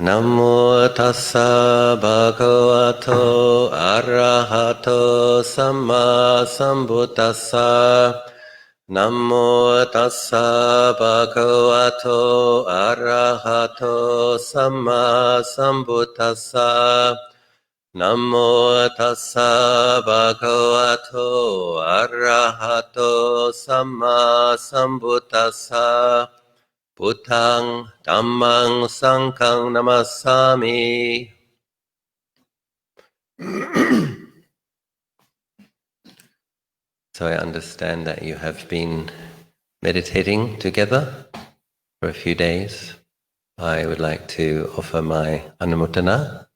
Namo tassa bhagavato arahato samma sambuddhassa. Namo tassa bhagavato arahato samma sambuddhassa. Namo tassa bhagavato arahato samma sambuddhassa. Buddhang Dhammang Sanghang Namassami. So I understand that you have been meditating together for a few days. I would like to offer my anumodana.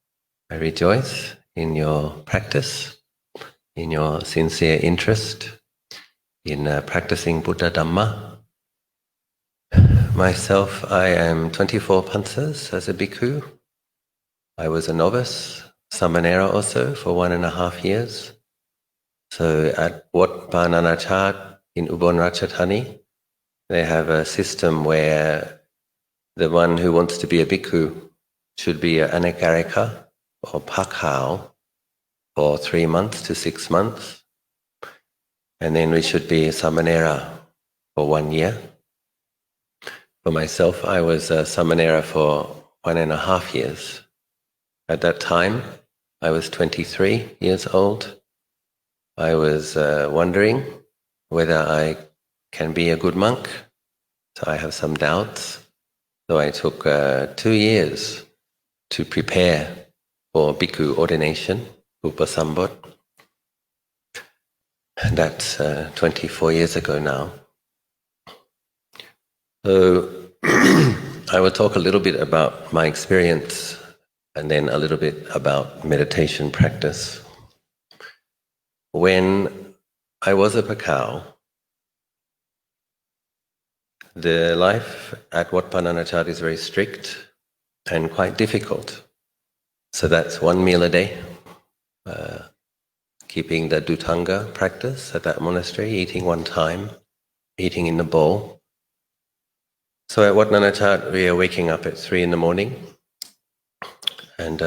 I rejoice in your practice, in your sincere interest in practicing Buddha Dhamma. Myself, I am 24 pansas as a bhikkhu. I was a novice, samanera also, for 1.5 years. So at Wat Pah Nanachat in Ubon Ratchathani, they have a system where the one who wants to be a bhikkhu should be an anagarika or pakhao for 3 months to 6 months. And then we should be samanera for 1 year. For myself, I was a samanera for 1.5 years. At that time, I was 23 years old. I was wondering whether I can be a good monk. So I have some doubts. So I took 2 years to prepare for bhikkhu ordination, upasambod. That's 24 years ago now. So I will talk a little bit about my experience and then a little bit about meditation practice. When I was a Pakao, the life at Wat Pah Nanachat is very strict and quite difficult. So that's 1 meal a day, keeping the Dhutanga practice at that monastery, eating 1 time, eating in the bowl. So at Wat Nanachat, we are waking up at 3 a.m. and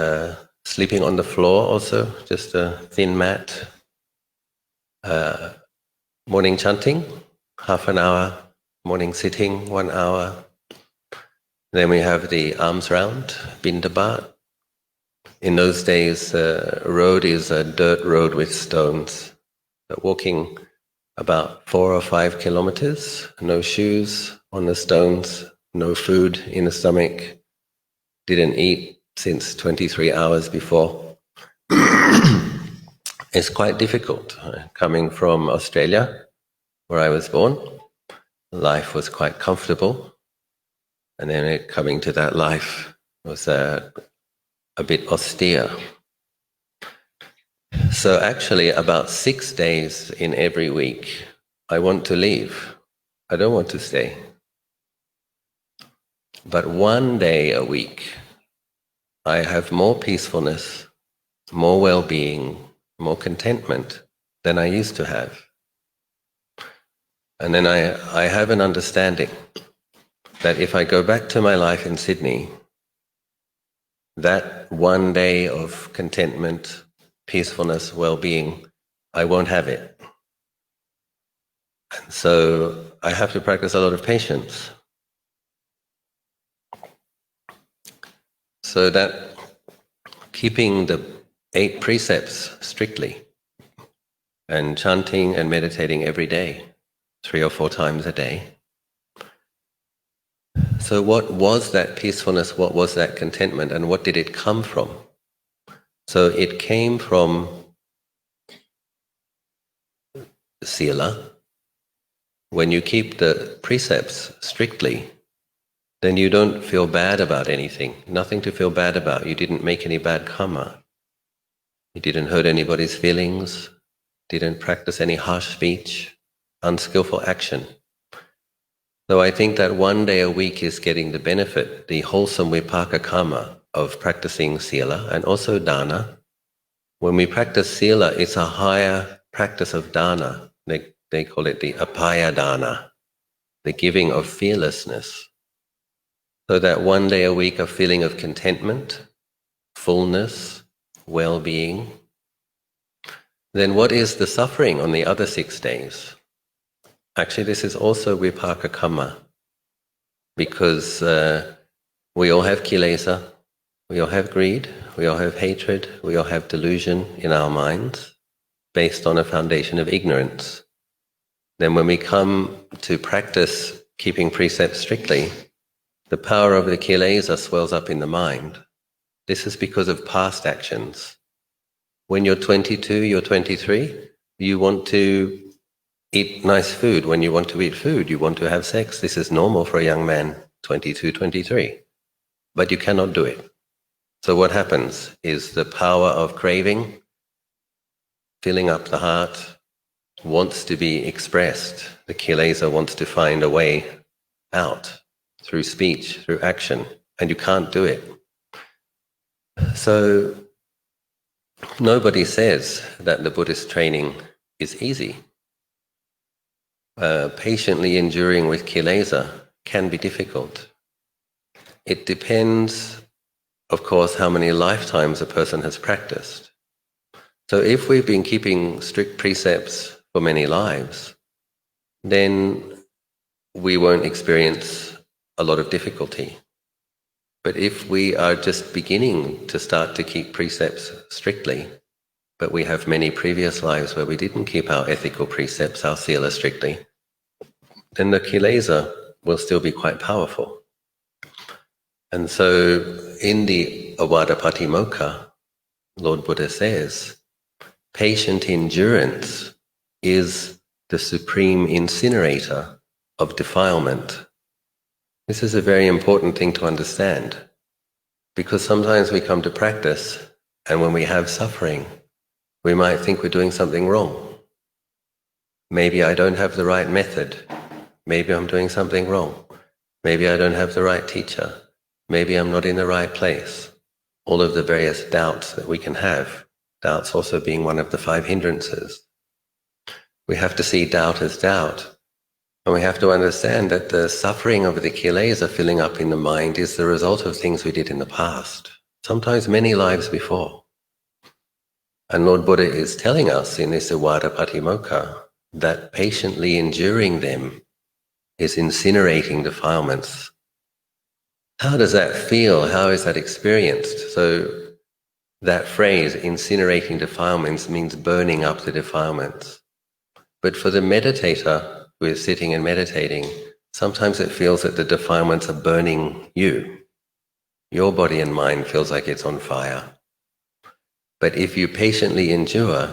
sleeping on the floor also, just a thin mat. Morning chanting, half an hour. Morning sitting, 1 hour. Then we have the alms round, bindabat. In those days, the road is a dirt road with stones. Walking about 4 or 5 kilometers, no shoes on the stones, no food in the stomach. Didn't eat since 23 hours before. It's quite difficult. Coming from Australia, where I was born, life was quite comfortable. And then coming to that life was a bit austere. So actually about 6 days in every week, I want to leave. I don't want to stay. But 1 day a week, I have more peacefulness, more well-being, more contentment than I used to have. And then I have an understanding that if I go back to my life in Sydney, that 1 day of contentment, peacefulness, well-being, I won't have it. And so I have to practice a lot of patience. So that keeping the 8 precepts strictly and chanting and meditating every day, 3 or 4 times a day. So what was that peacefulness, what was that contentment, and what did it come from? So it came from sila. When you keep the precepts strictly, then you don't feel bad about anything. Nothing to feel bad about. You didn't make any bad karma. You didn't hurt anybody's feelings, didn't practice any harsh speech, unskillful action. So I think that 1 day a week is getting the benefit, the wholesome vipaka karma of practicing sila and also dana. When we practice sila, it's a higher practice of dana. They call it the apaya dana, the giving of fearlessness. So that one day a week, a feeling of contentment, fullness, well-being. Then what is the suffering on the other 6 days? Actually, this is also vipaka kamma, because we all have kilesa, we all have greed, we all have hatred, we all have delusion in our minds based on a foundation of ignorance. Then when we come to practice keeping precepts strictly, the power of the kilesa swells up in the mind. This is because of past actions. When you're 22, you're 23, you want to eat nice food. When you want to eat food, you want to have sex. This is normal for a young man, 22, 23. But you cannot do it. So what happens is the power of craving, filling up the heart, wants to be expressed. The kilesa wants to find a way out through speech, through action, and you can't do it. So nobody says that the Buddhist training is easy. Patiently enduring with kilesa can be difficult. It depends, of course, how many lifetimes a person has practiced. So if we've been keeping strict precepts for many lives, then we won't experience a lot of difficulty. But if we are just beginning to start to keep precepts strictly, but we have many previous lives where we didn't keep our ethical precepts, our sila strictly, then the kilesa will still be quite powerful. And so in the Awada Patimokkha, Lord Buddha says, patient endurance is the supreme incinerator of defilement. This is a very important thing to understand, because sometimes we come to practice, and when we have suffering, we might think we're doing something wrong. Maybe I don't have the right method. Maybe I'm doing something wrong. Maybe I don't have the right teacher. Maybe I'm not in the right place. All of the various doubts that we can have, doubts also being one of the 5 hindrances. We have to see doubt as doubt. And we have to understand that the suffering of the kilesa filling up in the mind is the result of things we did in the past, sometimes many lives before. And Lord Buddha is telling us in this Awada Patimokkha that patiently enduring them is incinerating defilements. How does that feel? How is that experienced? So that phrase, incinerating defilements, means burning up the defilements. But for the meditator who is sitting and meditating, sometimes it feels that the defilements are burning you. Your body and mind feels like it's on fire. But if you patiently endure,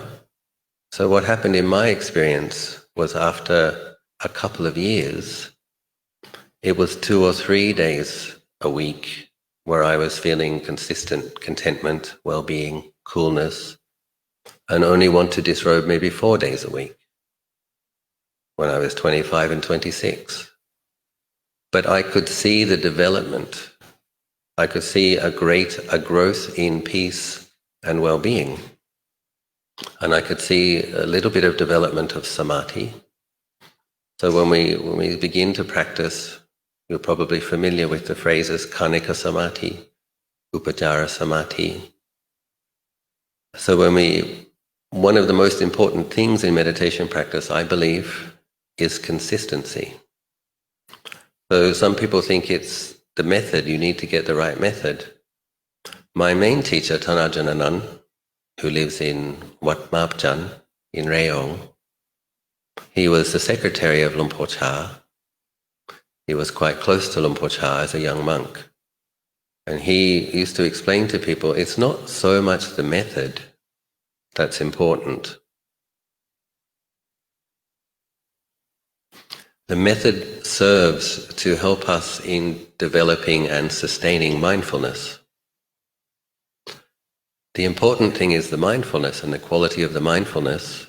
so what happened in my experience was after a couple of years, it was 2 or 3 days a week where I was feeling consistent contentment, well-being, coolness, and only want to disrobe maybe 4 days a week when I was 25 and 26. But I could see the development. I could see a growth in peace and well-being. And I could see a little bit of development of samadhi. So when we begin to practice, you're probably familiar with the phrases Khanika Samadhi, Upajjhara Samadhi. So one of the most important things in meditation practice, I believe, is consistency. So some people think it's the method, you need to get the right method. My main teacher, Tanajan Anan, who lives in Wat Mapchan in Rayong, he was the secretary of Luang Por Chah. He was quite close to Luang Por Chah as a young monk. And he used to explain to people, it's not so much the method that's important. The method serves to help us in developing and sustaining mindfulness. The important thing is the mindfulness and the quality of the mindfulness,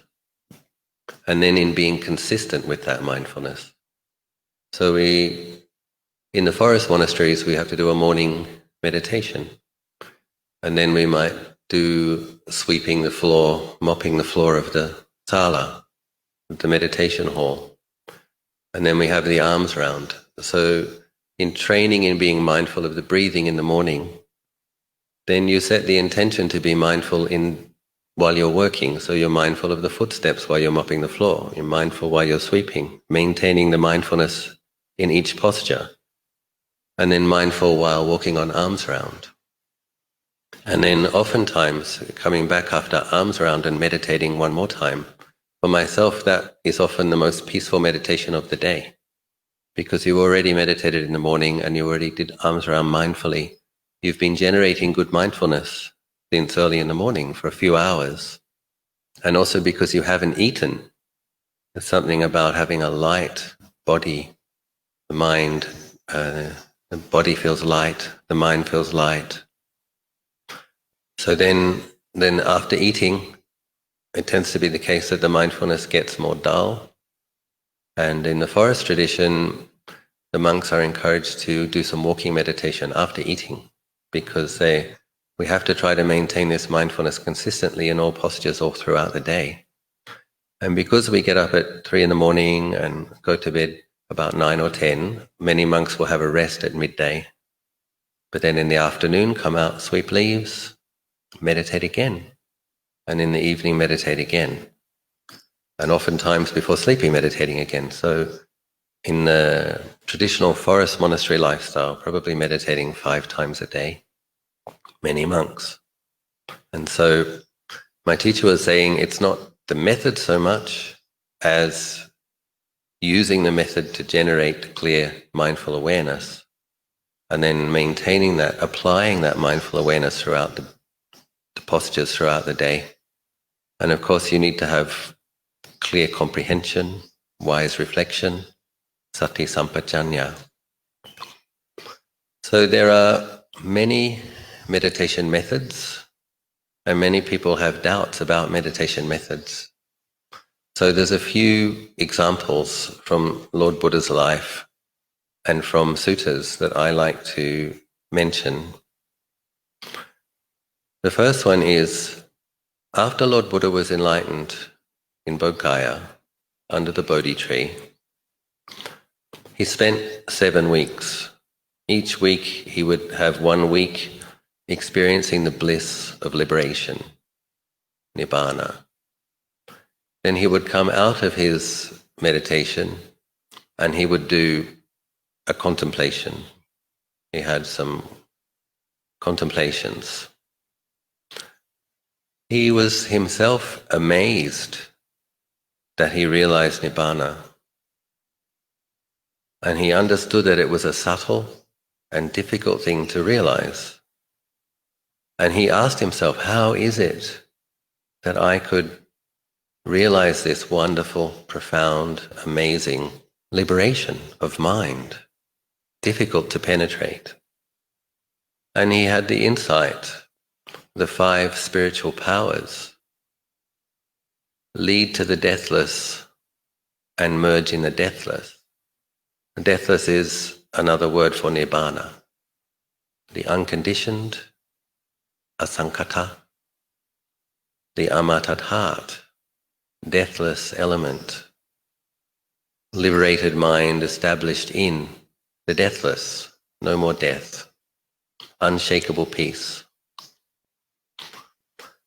and then in being consistent with that mindfulness. So in the forest monasteries, we have to do a morning meditation. And then we might do sweeping the floor, mopping the floor of the sala, the meditation hall. And then we have the alms round. So in training in being mindful of the breathing in the morning, then you set the intention to be mindful while you're working. So you're mindful of the footsteps while you're mopping the floor. You're mindful while you're sweeping, maintaining the mindfulness in each posture. And then mindful while walking on arms round. And then oftentimes coming back after arms round and meditating one more time. For myself, that is often the most peaceful meditation of the day, because you already meditated in the morning and you already did arms around mindfully. You've been generating good mindfulness since early in the morning for a few hours. And also because you haven't eaten. There's something about having a light body, the mind, the body feels light, the mind feels light. So then after eating, it tends to be the case that the mindfulness gets more dull. And in the forest tradition, the monks are encouraged to do some walking meditation after eating, because we have to try to maintain this mindfulness consistently in all postures all throughout the day. And because we get up at 3 in the morning and go to bed about 9 or 10, many monks will have a rest at midday. But then in the afternoon, come out, sweep leaves, meditate again. And in the evening, meditate again. And oftentimes before sleeping, meditating again. So in the traditional forest monastery lifestyle, probably meditating 5 times a day, many monks. And so my teacher was saying it's not the method so much as using the method to generate clear mindful awareness, and then maintaining that, applying that mindful awareness throughout the postures throughout the day. And of course you need to have clear comprehension, wise reflection, sati sampajanya. So there are many meditation methods, and many people have doubts about meditation methods. So there's a few examples from Lord Buddha's life and from suttas that I like to mention. The first one is, after Lord Buddha was enlightened in Bodh Gaya, under the Bodhi tree, he spent 7 weeks. Each week he would have 1 week experiencing the bliss of liberation, nibbana. Then he would come out of his meditation and he would do a contemplation. He had some contemplations. He was himself amazed that he realized nibbana. And he understood that it was a subtle and difficult thing to realize. And he asked himself, how is it that I could realize this wonderful, profound, amazing liberation of mind, difficult to penetrate? And he had the insight, the 5 spiritual powers lead to the deathless and merge in the deathless. The deathless is another word for nibbana, the unconditioned, asankata, the amatat heart, deathless element, liberated mind established in the deathless, no more death, unshakable peace.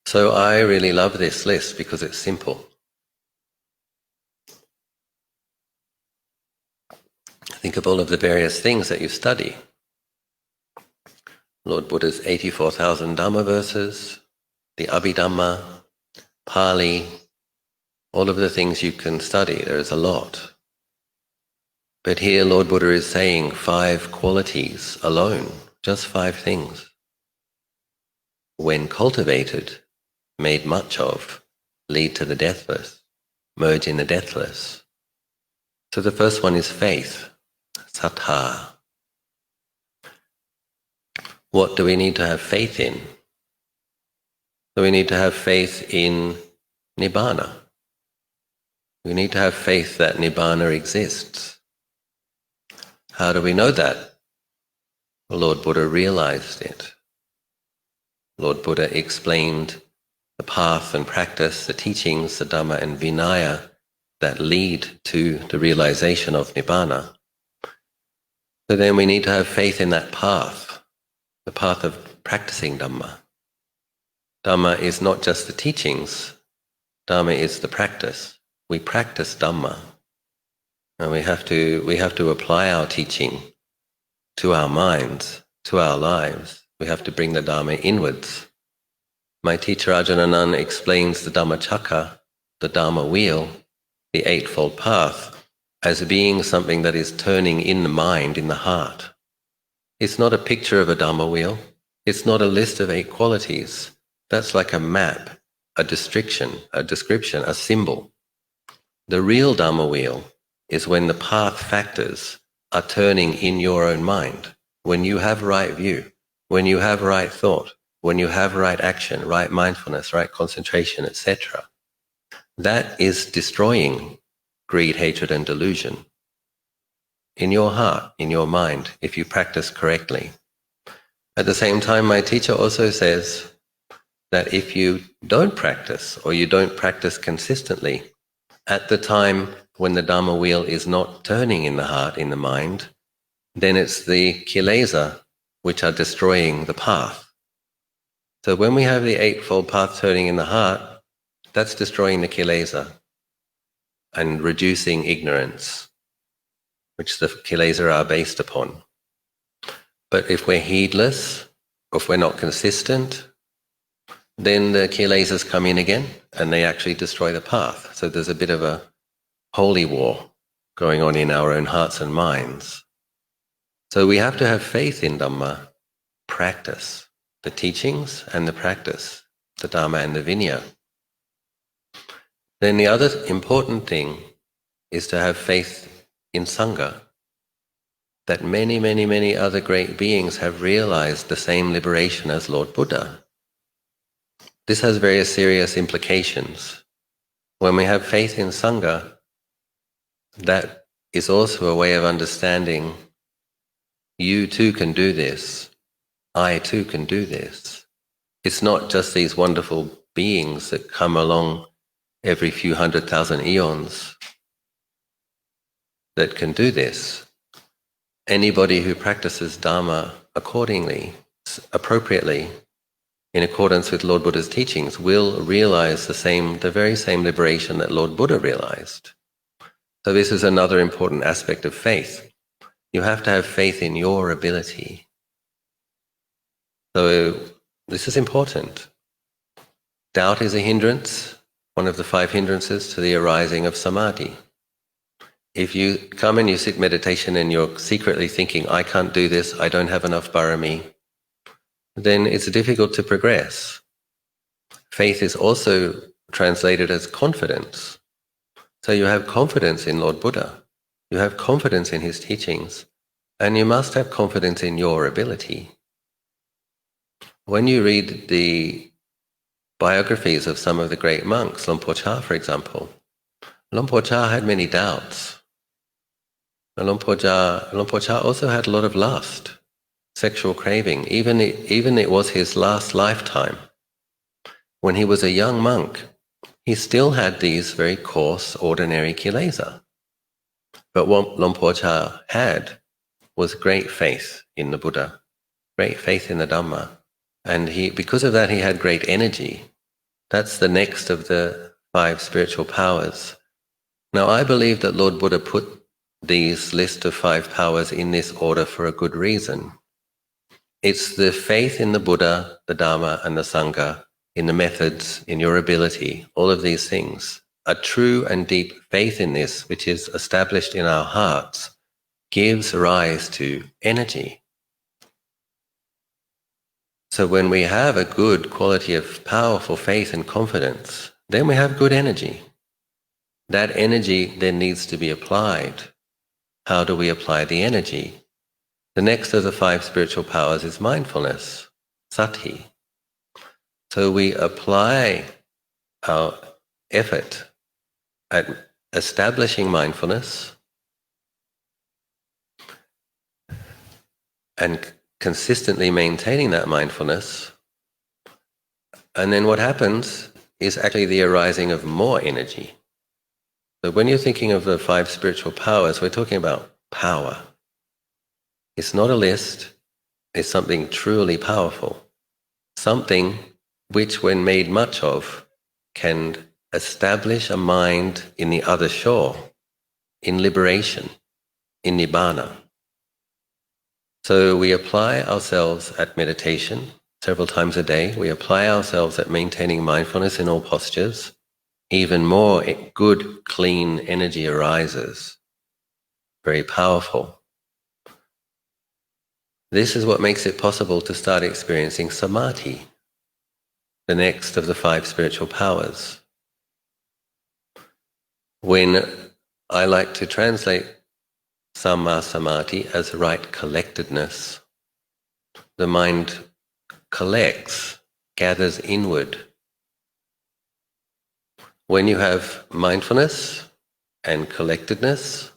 So I really love this list because it's simple. Think of all of the various things that you study. Lord Buddha's 84,000 Dhamma verses, the Abhidhamma, Pali, all of the things you can study. There is a lot. But here Lord Buddha is saying 5 qualities alone, just 5 things. When cultivated, made much of, lead to the deathless, merge in the deathless. So the first one is faith, saddha. What do we need to have faith in? So we need to have faith in nibbana. We need to have faith that nibbana exists. How do we know that? Lord Buddha realized it. Lord Buddha explained the path and practice, the teachings, the Dhamma and Vinaya that lead to the realization of nibbana. So then we need to have faith in that path, the path of practicing Dhamma. Dhamma is not just the teachings, Dhamma is the practice. We practice Dhamma. And we have to apply our teaching to our minds, to our lives. We have to bring the Dhamma inwards. My teacher Ajahn explains the Dhammacakka, the Dhamma wheel, the Eightfold Path, as being something that is turning in the mind, in the heart. It's not a picture of a Dhamma wheel. It's not a list of 8 qualities. That's like a map, a description, a symbol. The real Dhamma wheel is when the path factors are turning in your own mind, when you have right view, when you have right thought, when you have right action, right mindfulness, right concentration, etc. That is destroying greed, hatred, and delusion in your heart, in your mind, if you practice correctly. At the same time, my teacher also says that if you don't practice, or you don't practice consistently, at the time when the Dhamma wheel is not turning in the heart, in the mind, then it's the kilesa which are destroying the path. So when we have the Eightfold Path turning in the heart, that's destroying the kilesa and reducing ignorance, which the kilesa are based upon. But if we're heedless, or if we're not consistent, then the kilesas come in again and they actually destroy the path. So there's a bit of a holy war going on in our own hearts and minds. So we have to have faith in Dhamma, practice the teachings and the practice, the Dhamma and the Vinaya. Then the other important thing is to have faith in Sangha, that many, many, many other great beings have realized the same liberation as Lord Buddha. This has very serious implications. When we have faith in Sangha, that is also a way of understanding you too can do this, I too can do this. It's not just these wonderful beings that come along every few 100,000 eons that can do this. Anybody who practices Dhamma accordingly, appropriately, in accordance with Lord Buddha's teachings, will realize the very same liberation that Lord Buddha realized. So this is another important aspect of faith. You have to have faith in your ability. So this is important. Doubt is a hindrance, one of the 5 hindrances to the arising of samadhi. If you come and you sit meditation and you're secretly thinking, I can't do this, I don't have enough barami, then it's difficult to progress. Faith is also translated as confidence. So you have confidence in Lord Buddha, you have confidence in his teachings, and you must have confidence in your ability. When you read the biographies of some of the great monks, Luang Por Chah, for example, Luang Por Chah had many doubts. And Luang Por Chah also had a lot of lust, sexual craving. Even it was his last lifetime. When he was a young monk, he still had these very coarse, ordinary kilesa. But what Luang Por Chah had was great faith in the Buddha, great faith in the Dhamma. And because of that, he had great energy. That's the next of the 5 spiritual powers. Now, I believe that Lord Buddha put these list of 5 powers in this order for a good reason. It's the faith in the Buddha, the Dhamma, and the Sangha, in the methods, in your ability, all of these things. A true and deep faith in this, which is established in our hearts, gives rise to energy. So when we have a good quality of powerful faith and confidence, then we have good energy. That energy then needs to be applied. How do we apply the energy? The next of the 5 spiritual powers is mindfulness, sati. So we apply our effort at establishing mindfulness and consistently maintaining that mindfulness. And then what happens is actually the arising of more energy. So when you're thinking of the 5 spiritual powers, we're talking about power. It's not a list, it's something truly powerful. Something which, when made much of, can establish a mind in the other shore, in liberation, in Nibbana. So we apply ourselves at meditation several times a day. We apply ourselves at maintaining mindfulness in all postures. Even more good, clean energy arises. Very powerful. This is what makes it possible to start experiencing samadhi, the next of the 5 spiritual powers. When I like to translate Samma Samadhi as right collectedness, the mind collects, gathers inward. When you have mindfulness and collectedness,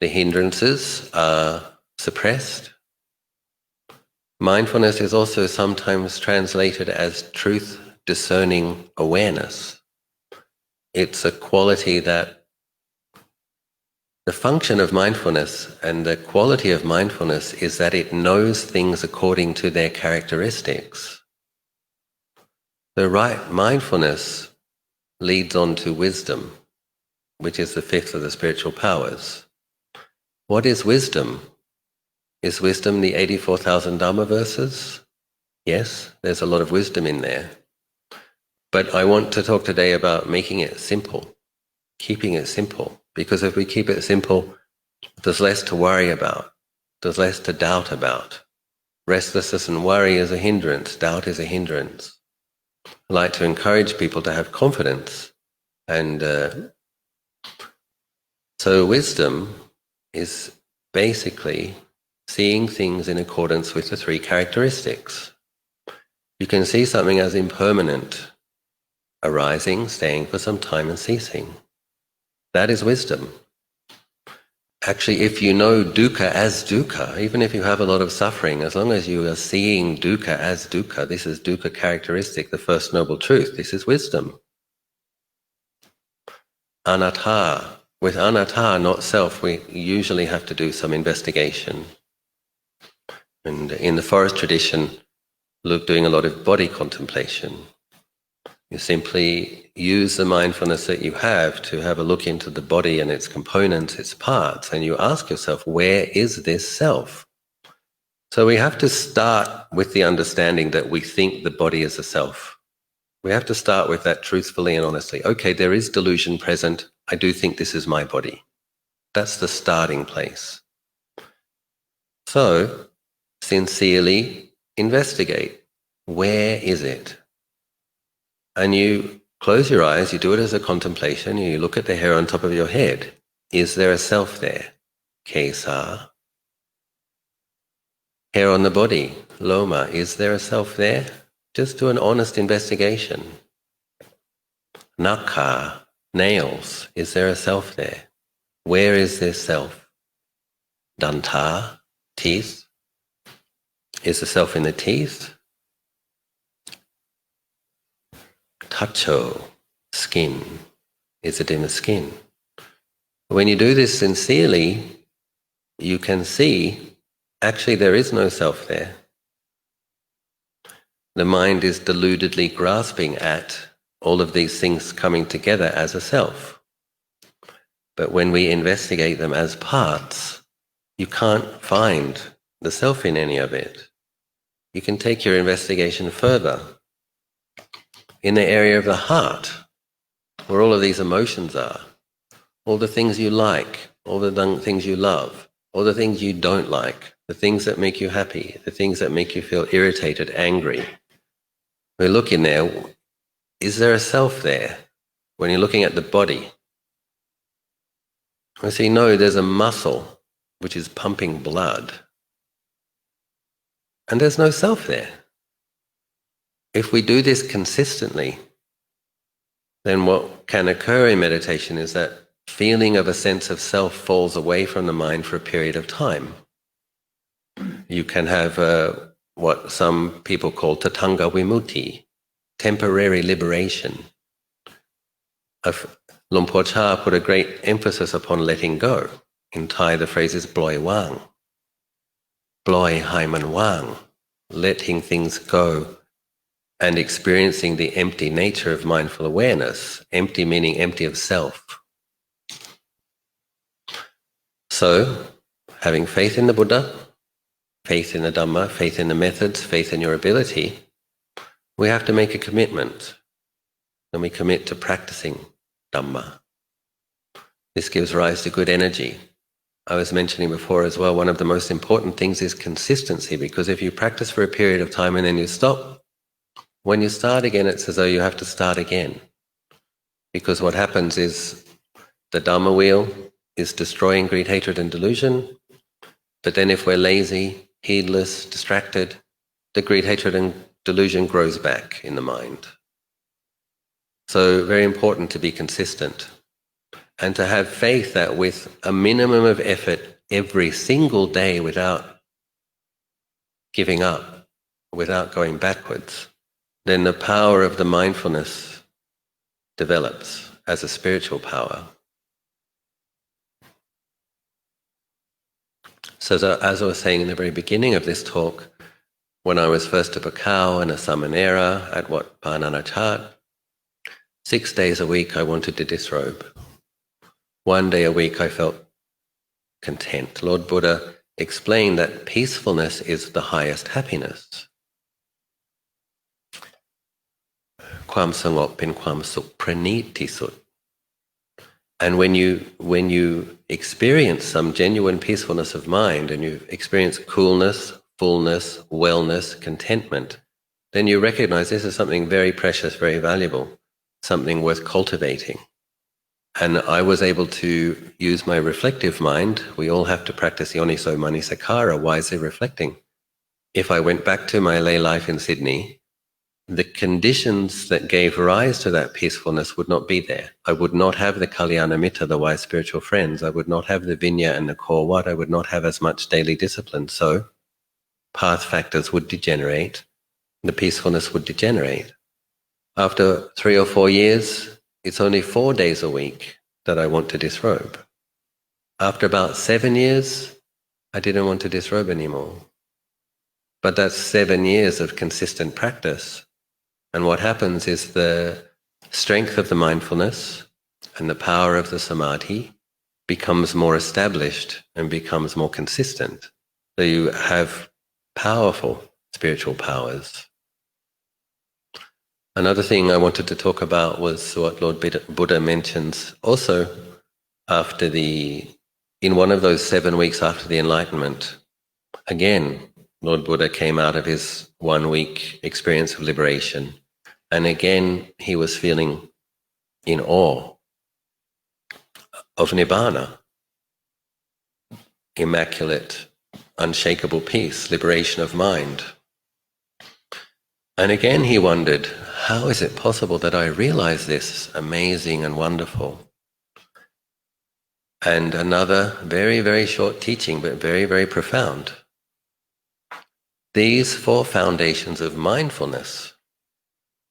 the hindrances are suppressed. Mindfulness is also sometimes translated as truth discerning awareness. It's a quality that the function of mindfulness and the quality of mindfulness is that it knows things according to their characteristics. The right mindfulness leads on to wisdom, which is the 5th of the spiritual powers. What is wisdom? Is wisdom the 84,000 Dhamma verses? Yes, there's a lot of wisdom in there. But I want to talk today about making it simple, keeping it simple. Because if we keep it simple, there's less to worry about, there's less to doubt about. Restlessness and worry is a hindrance, doubt is a hindrance. I like to encourage people to have confidence. And so wisdom is basically seeing things in accordance with the 3 characteristics. You can see something as impermanent, arising, staying for some time and ceasing. That is wisdom. Actually, if you know dukkha as dukkha, even if you have a lot of suffering, as long as you are seeing dukkha as dukkha, this is dukkha characteristic, the first noble truth, this is wisdom. Anatta. With anatta, not self, we usually have to do some investigation. And in the forest tradition, Luke doing a lot of body contemplation. You simply use the mindfulness that you have to have a look into the body and its components, its parts, and you ask yourself, where is this self? So we have to start with the understanding that we think the body is a self. We have to start with that truthfully and honestly. Okay, there is delusion present. I do think this is my body. That's the starting place. So, sincerely investigate. Where is it? And you close your eyes, you do it as a contemplation, you look at the hair on top of your head. Is there a self there? Kesa. Hair on the body, loma. Is there a self there? Just do an honest investigation. Nakha, nails. Is there a self there? Where is this self? Danta, teeth. Is the self in the teeth? Tacho, skin. Is it in the skin? When you do this sincerely, you can see, actually there is no self there. The mind is deludedly grasping at all of these things coming together as a self. But when we investigate them as parts, you can't find the self in any of it. You can take your investigation further. In the area of the heart, where all of these emotions are, all the things you like, all the things you love, all the things you don't like, the things that make you happy, the things that make you feel irritated, angry. We look in there, is there a self there? When you're looking at the body, we see, no, there's a muscle which is pumping blood. And there's no self there. If we do this consistently, then what can occur in meditation is that feeling of a sense of self falls away from the mind for a period of time. You can have what some people call tatanga vimutti, temporary liberation. Luang Por Chah put a great emphasis upon letting go. In Thai, the phrase is bloy wang. Bloy Haiman Wang, letting things go and experiencing the empty nature of mindful awareness. Empty meaning empty of self. So, having faith in the Buddha, faith in the Dhamma, faith in the methods, faith in your ability, we have to make a commitment. And we commit to practicing Dhamma. This gives rise to good energy. I was mentioning before as well, one of the most important things is consistency, because if you practice for a period of time and then you stop, when you start again, it's as though you have to start again. Because what happens is the Dhamma wheel is destroying greed, hatred and delusion, but then if we're lazy, heedless, distracted, the greed, hatred and delusion grows back in the mind. So very important to be consistent and to have faith that with a minimum of effort every single day without giving up, without going backwards, then the power of the mindfulness develops as a spiritual power. So as I was saying in the very beginning of this talk, when I was first a Bhikkhu and a Samanera at Wat Pah Nanachat, 6 days a week I wanted to disrobe. 1 day a week I felt content. Lord Buddha explained that peacefulness is the highest happiness. ความสงบเป็นความสุขประณีตที่สุด. And when you experience some genuine peacefulness of mind and you experience coolness, fullness, wellness, contentment, then you recognize this is something very precious, very valuable, something worth cultivating. And I was able to use my reflective mind. We all have to practice Yoniso Manasikara, wisely reflecting. If I went back to my lay life in Sydney, the conditions that gave rise to that peacefulness would not be there. I would not have the Kalyana Mitta, the wise spiritual friends. I would not have the Vinaya and the core what. I would not have as much daily discipline. So path factors would degenerate. The peacefulness would degenerate. After 3 or 4 years, it's only 4 days a week that I want to disrobe. After about 7 years, I didn't want to disrobe anymore. But that's 7 years of consistent practice. And what happens is the strength of the mindfulness and the power of the samadhi becomes more established and becomes more consistent. So you have powerful spiritual powers. Another thing I wanted to talk about was what Lord Buddha mentions also in one of those 7 weeks after the Enlightenment. Again, Lord Buddha came out of his 1 week experience of liberation. And again, he was feeling in awe of Nibbana, immaculate, unshakable peace, liberation of mind. And again, he wondered, how is it possible that I realize this amazing and wonderful? And another very, very short teaching, but very, very profound. These 4 foundations of mindfulness,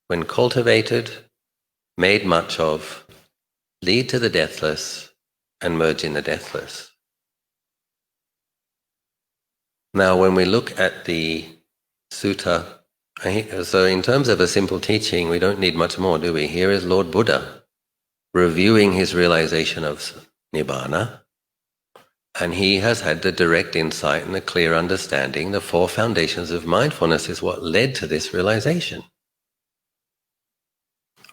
when cultivated, made much of, lead to the deathless and merge in the deathless. Now, when we look at the sutta, so in terms of a simple teaching, we don't need much more, do we? Here is Lord Buddha reviewing his realization of Nibbana, and he has had the direct insight and the clear understanding. The 4 foundations of mindfulness is what led to this realization.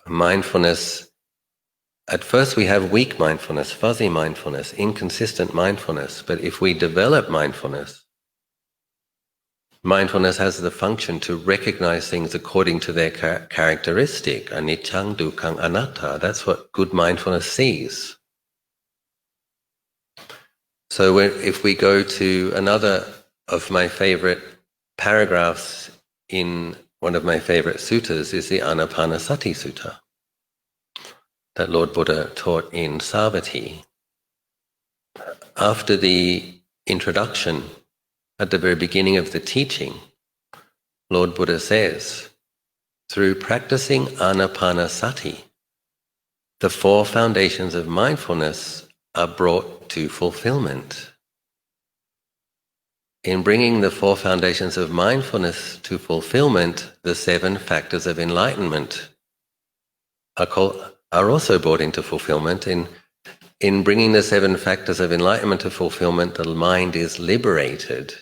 Mindfulness, at first we have weak mindfulness, fuzzy mindfulness, inconsistent mindfulness, but if we develop mindfulness has the function to recognize things according to their characteristic, anicca, dukkha, anatta. That's what good mindfulness sees. So if we go to another of my favorite paragraphs in one of my favorite suttas is the Anapanasati Sutta that Lord Buddha taught in Savatthi. After the introduction, at the very beginning of the teaching, Lord Buddha says, through practicing Anapanasati, the 4 foundations of mindfulness are brought to fulfillment. in bringing the 4 foundations of mindfulness to fulfillment, the 7 factors of enlightenment are also brought into fulfillment. In bringing the 7 factors of enlightenment to fulfillment, the mind is liberated.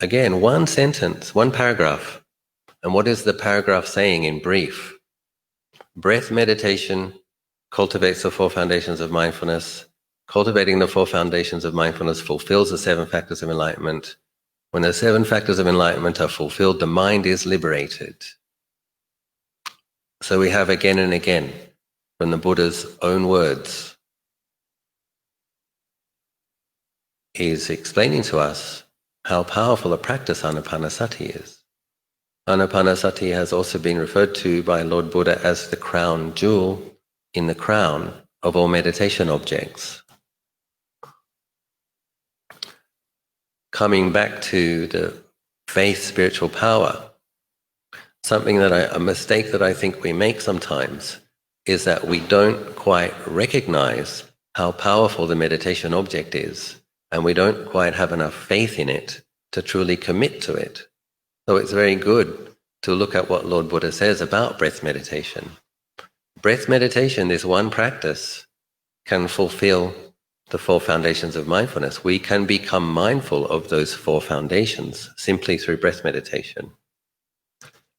Again, one sentence, one paragraph. And what is the paragraph saying in brief? Breath meditation cultivates the 4 foundations of mindfulness. Cultivating the 4 foundations of mindfulness fulfills the 7 factors of enlightenment. When the 7 factors of enlightenment are fulfilled, the mind is liberated. So we have again and again, from the Buddha's own words, he's explaining to us how powerful a practice Anapanasati is. Anapanasati has also been referred to by Lord Buddha as the crown jewel in the crown of all meditation objects. Coming back to the faith, spiritual power, a mistake that I think we make sometimes is that we don't quite recognize how powerful the meditation object is, and we don't quite have enough faith in it to truly commit to it. So it's very good to look at what Lord Buddha says about breath meditation. Breath meditation, this one practice, can fulfill the 4 foundations of mindfulness. We can become mindful of those 4 foundations simply through breath meditation.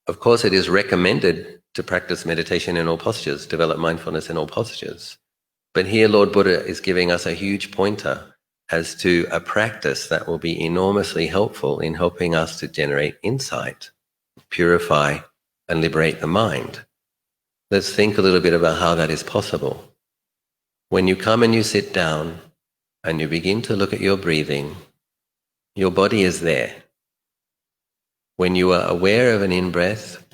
Of course, it is recommended to practice meditation in all postures, develop mindfulness in all postures. But here Lord Buddha is giving us a huge pointer as to a practice that will be enormously helpful in helping us to generate insight, purify, and liberate the mind. Let's think a little bit about how that is possible. When you come and you sit down and you begin to look at your breathing, your body is there. When you are aware of an in-breath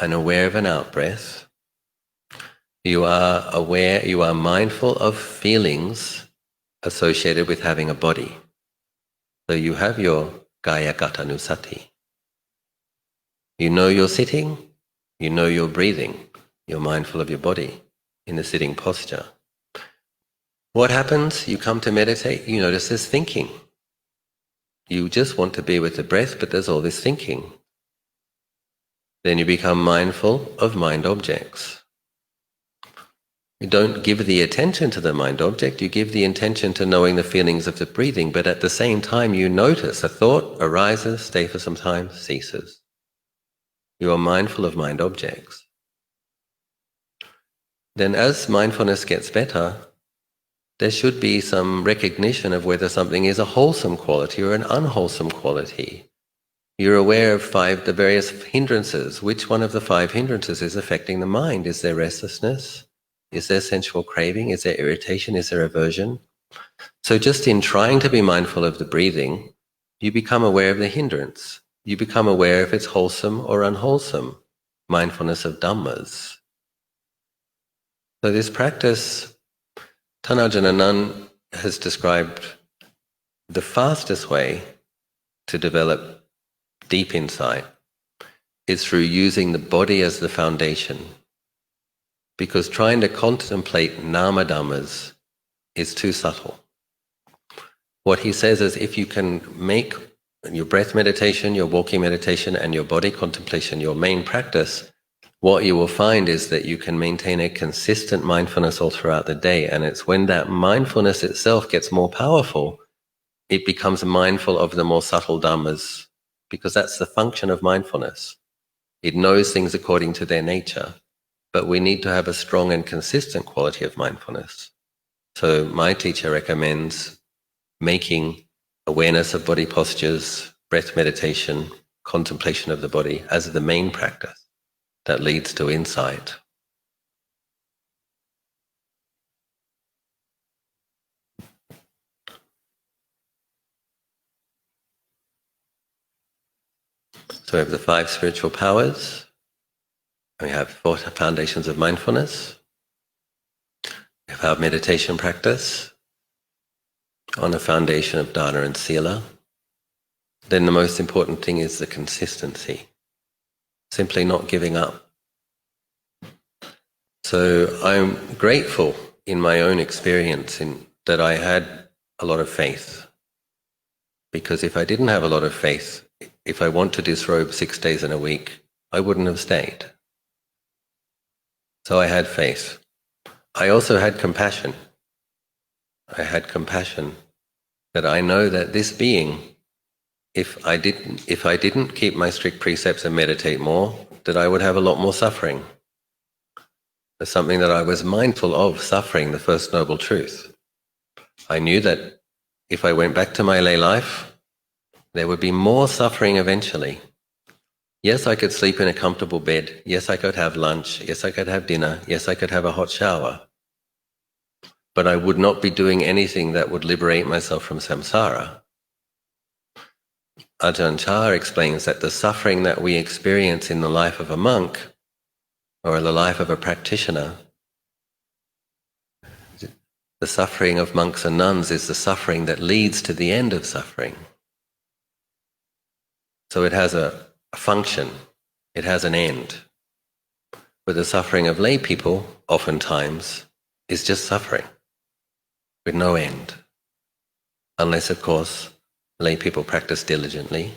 and aware of an out-breath, you are mindful of feelings associated with having a body. So you have your Kaya Gatanusati. You know you're sitting, you know you're breathing, you're mindful of your body in the sitting posture. What happens? You come to meditate, you notice there's thinking. You just want to be with the breath, but there's all this thinking. Then you become mindful of mind objects. You don't give the attention to the mind object, you give the intention to knowing the feelings of the breathing, but at the same time you notice a thought arises, stays for some time, ceases. You are mindful of mind objects. Then as mindfulness gets better, there should be some recognition of whether something is a wholesome quality or an unwholesome quality. You're aware of the various hindrances. Which one of the 5 hindrances is affecting the mind? Is there restlessness? Is there sensual craving? Is there irritation? Is there aversion? So just in trying to be mindful of the breathing, you become aware of the hindrance. You become aware if it's wholesome or unwholesome. Mindfulness of Dhammas. So this practice, Tanajan Anand has described the fastest way to develop deep insight is through using the body as the foundation. Because trying to contemplate nama dhammas is too subtle. What he says is if you can make your breath meditation, your walking meditation, and your body contemplation your main practice, what you will find is that you can maintain a consistent mindfulness all throughout the day. And it's when that mindfulness itself gets more powerful, it becomes mindful of the more subtle dhammas, because that's the function of mindfulness. It knows things according to their nature, but we need to have a strong and consistent quality of mindfulness. So my teacher recommends making awareness of body postures, breath meditation, contemplation of the body as the main practice that leads to insight. So we have the 5 spiritual powers. We have 4 foundations of mindfulness. We have our meditation practice on a foundation of dana and sila. Then the most important thing is the consistency. Simply not giving up. So I'm grateful in my own experience that I had a lot of faith. Because if I didn't have a lot of faith, if I want to disrobe 6 days in a week, I wouldn't have stayed. So I had faith. I also had compassion. I had compassion that I know that this being, if I didn't keep my strict precepts and meditate more, that I would have a lot more suffering. It's something that I was mindful of, suffering, the first noble truth. I knew that if I went back to my lay life, there would be more suffering eventually. Yes, I could sleep in a comfortable bed. Yes, I could have lunch. Yes, I could have dinner. Yes, I could have a hot shower. But I would not be doing anything that would liberate myself from samsara. Ajahn Chah explains that the suffering that we experience in the life of a monk or in the life of a practitioner, the suffering of monks and nuns is the suffering that leads to the end of suffering. So it has a function, it has an end. But the suffering of lay people, oftentimes, is just suffering with no end. Unless, of course, lay people practice diligently.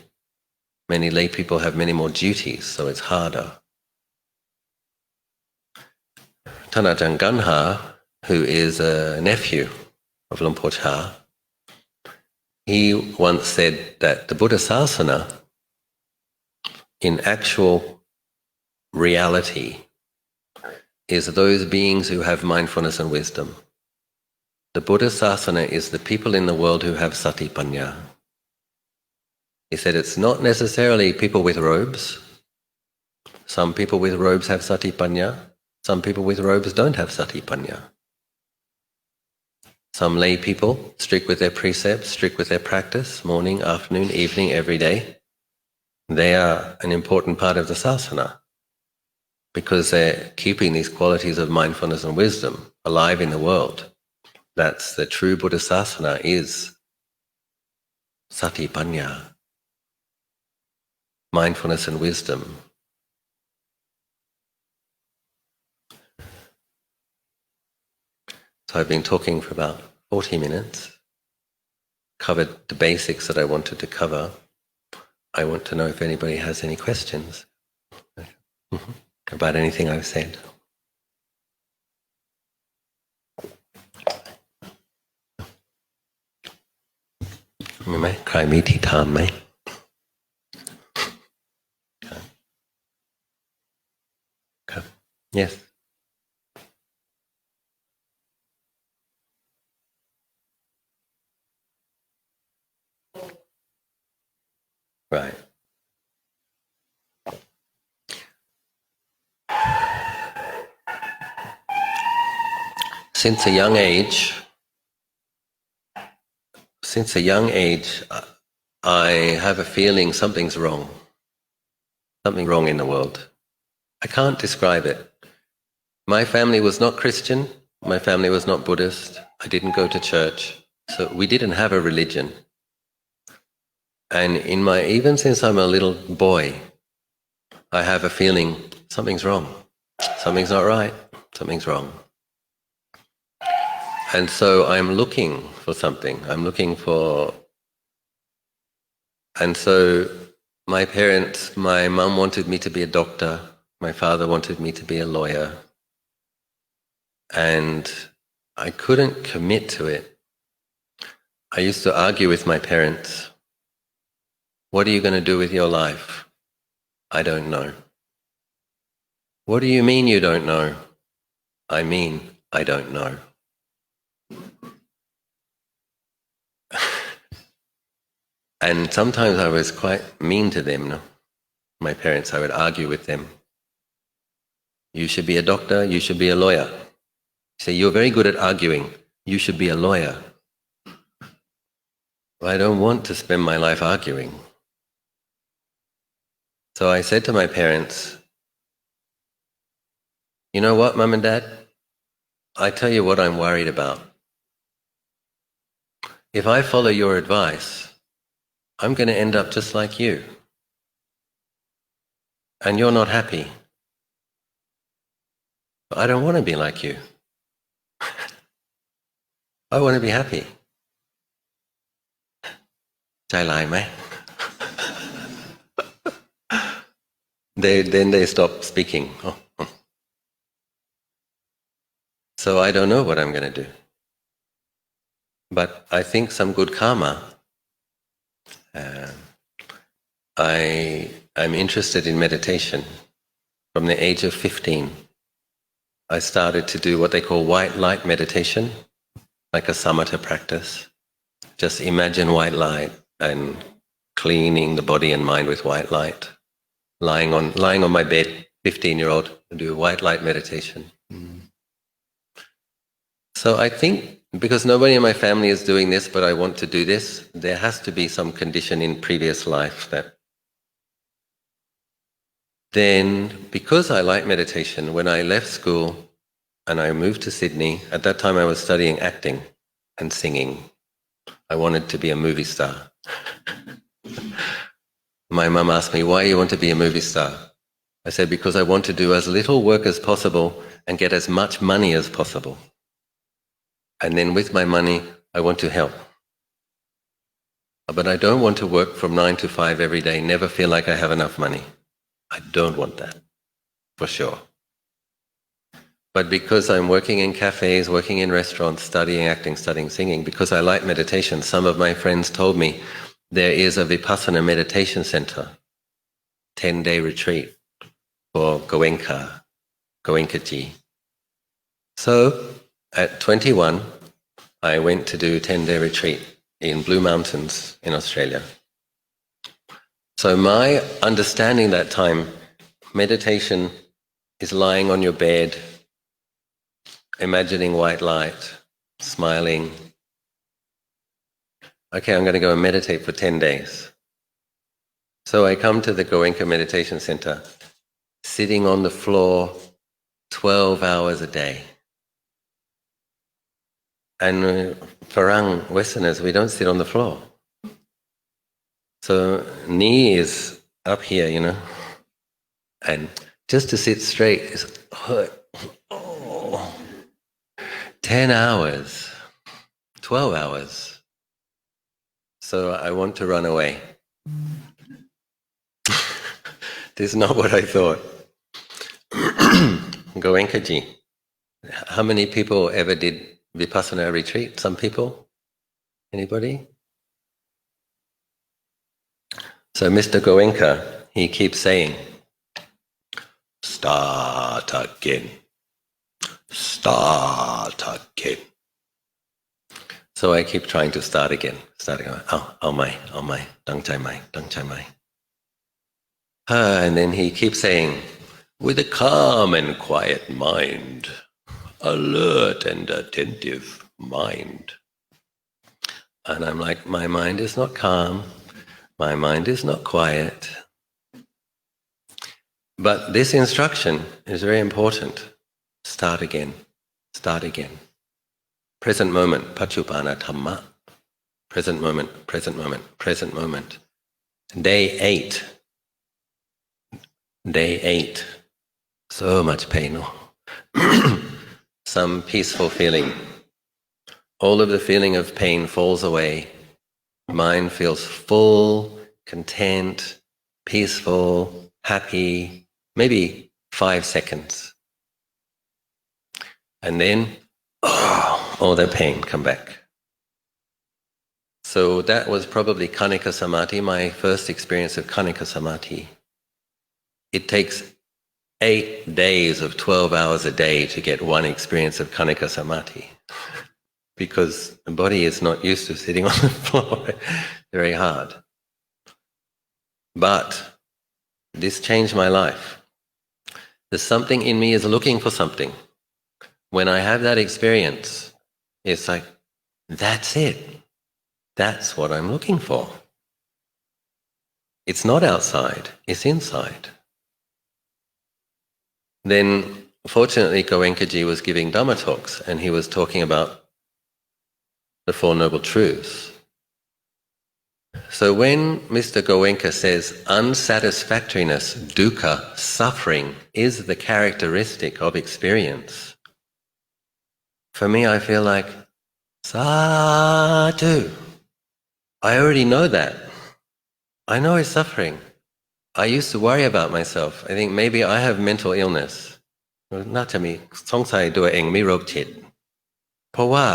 Many lay people have many more duties, so it's harder. Thanajang Ganha, who is a nephew of Luang Por Chah, he once said that the Buddha Sasana, in actual reality, is those beings who have mindfulness and wisdom. The Buddha Sasana is the people in the world who have satipanya. He said it's not necessarily people with robes. Some people with robes have satipanya. Some people with robes don't have satipanya. Some lay people, strict with their precepts, strict with their practice, morning, afternoon, evening, every day, they are an important part of the sasana because they're keeping these qualities of mindfulness and wisdom alive in the world. That's the true Buddha Sasana, is satipanya, mindfulness and wisdom. So I've been talking for about 40 minutes, covered the basics that I wanted to cover. I want to know if anybody has any questions about anything I've said. มีไหมใครมีที่ถามไหม ครับ Yes. Right. Since a young age, I have a feeling something's wrong. Something wrong in the world. I can't describe it. My family was not Christian. My family was not Buddhist. I didn't go to church. So we didn't have a religion. And even since I'm a little boy, I have a feeling something's wrong. Something's not right. Something's wrong. And so I'm looking for something. And so my mum wanted me to be a doctor. My father wanted me to be a lawyer. And I couldn't commit to it. I used to argue with my parents. What are you going to do with your life? I don't know. What do you mean you don't know? I mean, I don't know. And sometimes I was quite mean to them. No? My parents, I would argue with them. You should be a doctor, you should be a lawyer. Say, you're very good at arguing. You should be a lawyer. Well, I don't want to spend my life arguing. So I said to my parents, you know what, Mum and Dad? I tell you what I'm worried about. If I follow your advice, I'm going to end up just like you. And you're not happy. I don't want to be like you. I want to be happy. ใจร้ายไหม then they stop speaking. Oh. So I don't know what I'm going to do. But I think some good karma. I'm interested in meditation. From the age of 15, I started to do what they call white light meditation, like a samatha practice. Just imagine white light and cleaning the body and mind with white light. Lying on my bed, 15-year-old, do white light meditation. So I think because nobody in my family is doing this, but I want to do this, there has to be some condition in previous life that. Then, because I like meditation, when I left school and I moved to Sydney, at that time I was studying acting and singing. I wanted to be a movie star. My mum asked me, why you want to be a movie star? I said, because I want to do as little work as possible and get as much money as possible. And then with my money, I want to help. But I don't want to work from 9 to 5 every day, never feel like I have enough money. I don't want that, for sure. But because I'm working in cafes, working in restaurants, studying acting, studying singing, because I like meditation, some of my friends told me there is a Vipassana meditation center, 10-day retreat for Goenkaji. So at 21, I went to do 10-day retreat in Blue Mountains in Australia. So my understanding that time, meditation is lying on your bed, imagining white light, smiling. Okay, I'm going to go and meditate for 10 days. So I come to the Goenka Meditation Center, sitting on the floor 12 hours a day. And Farang Westerners, we don't sit on the floor. So knee is up here, and just to sit straight is hurt. 10 hours, 12 hours. So I want to run away. This is not what I thought. Goenkaji. How many people ever did Vipassana retreat? Some people? Anybody? So Mr. Goenka, he keeps saying, start again. Start again. So I keep trying to start again. Ao mai, dang chai mai. And then he keeps saying, with a calm and quiet mind, alert and attentive mind. And I'm like, my mind is not calm. My mind is not quiet. But this instruction is very important. Start again. Start again. Present moment, Pachupana Dhamma. Present moment, present moment, present moment. Day 8. Day 8. So much pain. Some peaceful feeling. All of the feeling of pain falls away. Mind feels full, content, peaceful, happy, maybe 5 seconds. And then, all that pain come back. So that was probably Khanika Samadhi, my first experience of Khanika Samadhi. It takes 8 days of 12 hours a day to get one experience of Khanika Samadhi. Because the body is not used to sitting on the floor. Very hard. But this changed my life. There's something in me is looking for something. When I have that experience, it's like, that's it. That's what I'm looking for. It's not outside, it's inside. Then, fortunately, Goenkaji was giving Dhamma talks, and he was talking about the Four Noble Truths. So when Mr. Goenka says unsatisfactoriness, dukkha, suffering, is the characteristic of experience, for me I feel like, sadhu, I already know that. I know he's suffering. I used to worry about myself. I think maybe I have mental illness น่าจะมีสงสัยตัวเองมีโรคจิตเพราะว่า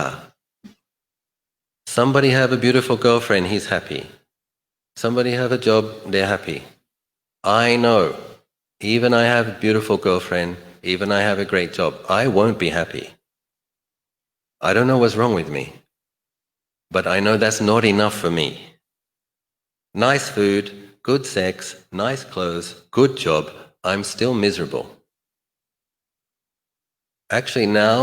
somebody have a beautiful girlfriend, he's happy. Somebody have a job, they're happy. I know, even I have a beautiful girlfriend, even I have a great job, I won't be happy. I don't know what's wrong with me, but I know that's not enough for me. Nice food, good sex, nice clothes, good job, I'm still miserable. Actually now,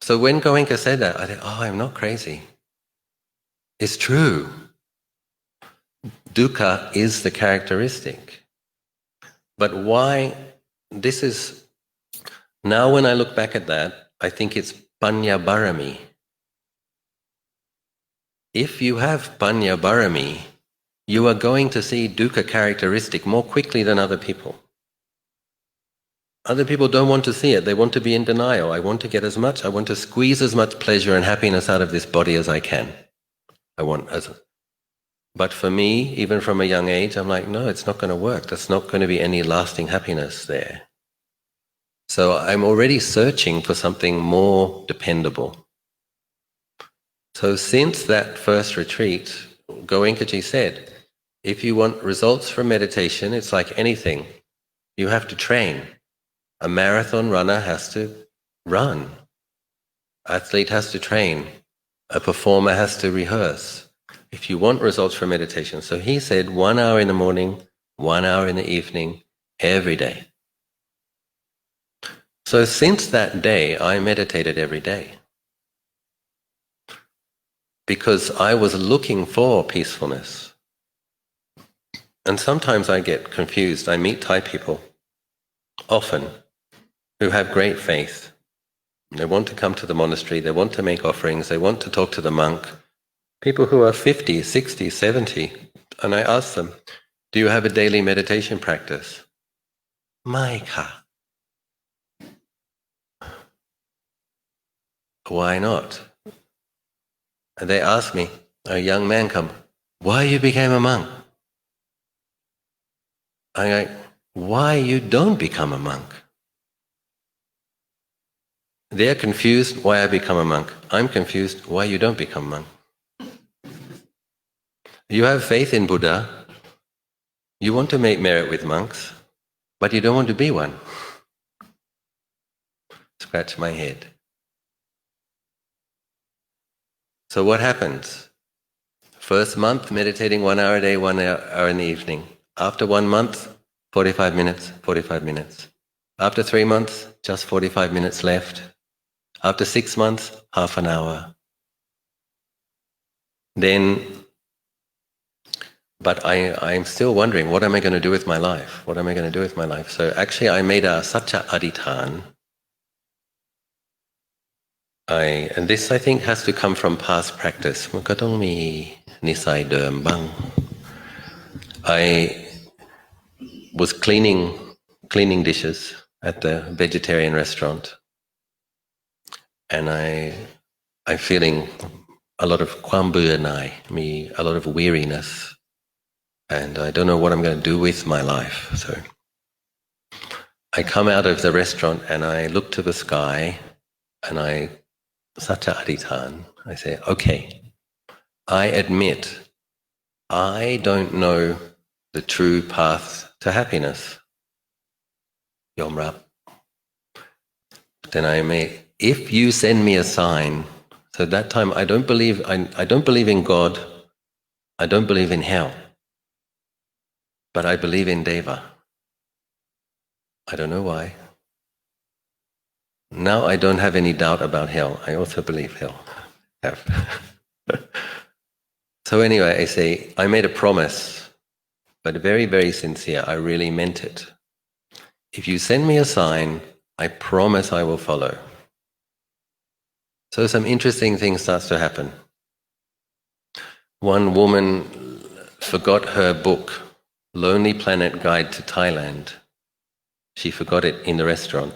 so when Goenka said that, I thought, I'm not crazy. It's true. Dukkha is the characteristic. But why, this is, now when I look back at that, I think it's Panya Barami. If you have Panya Barami, you are going to see dukkha characteristic more quickly than other people. Other people don't want to see it. They want to be in denial. I want to get as much, I want to squeeze as much pleasure and happiness out of this body as I can. But for me, even from a young age, I'm like, no, it's not going to work. There's not going to be any lasting happiness there. So I'm already searching for something more dependable. So since that first retreat, Goenkaji said, if you want results from meditation, it's like anything. You have to train. A marathon runner has to run. Athlete has to train. A performer has to rehearse. If you want results from meditation. So he said 1 hour in the morning, 1 hour in the evening, every day. So since that day, I meditated every day. Because I was looking for peacefulness. And sometimes I get confused. I meet Thai people, often, who have great faith. They want to come to the monastery, they want to make offerings, they want to talk to the monk. People who are 50, 60, 70, and I ask them, do you have a daily meditation practice? Mai ka. Why not? And they ask me, a young man come, why you became a monk? I'm like, why you don't become a monk? They're confused why I become a monk. I'm confused why you don't become a monk. You have faith in Buddha. You want to make merit with monks, but you don't want to be one. Scratch my head. So what happens? First month, meditating 1 hour a day, 1 hour in the evening. After 1 month, 45 minutes, 45 minutes. After 3 months, just 45 minutes left. After 6 months, half an hour. Then, but I'm still wondering, what am I going to do with my life? What am I going to do with my life? So actually I made a Satcha Adhitthana. And this I think has to come from past practice. มันก็ต้องมีนิสัยเดิมบ้าง I was cleaning dishes at the vegetarian restaurant. And I'm feeling a lot of ความเบื่อหน่าย a lot of weariness. And I don't know what I'm going to do with my life. So I come out of the restaurant and I look to the sky and I Satcha Adhitthana. I say, okay, I admit I don't know the true path to happiness. Yom rap. Then if you send me a sign, so that time I don't believe in God, I don't believe in hell, but I believe in Deva. I don't know why. Now I don't have any doubt about hell. I also believe hell. So anyway, I say, I made a promise, but very, very sincere. I really meant it. If you send me a sign, I promise I will follow. So some interesting things starts to happen. One woman forgot her book, Lonely Planet Guide to Thailand. She forgot it in the restaurant.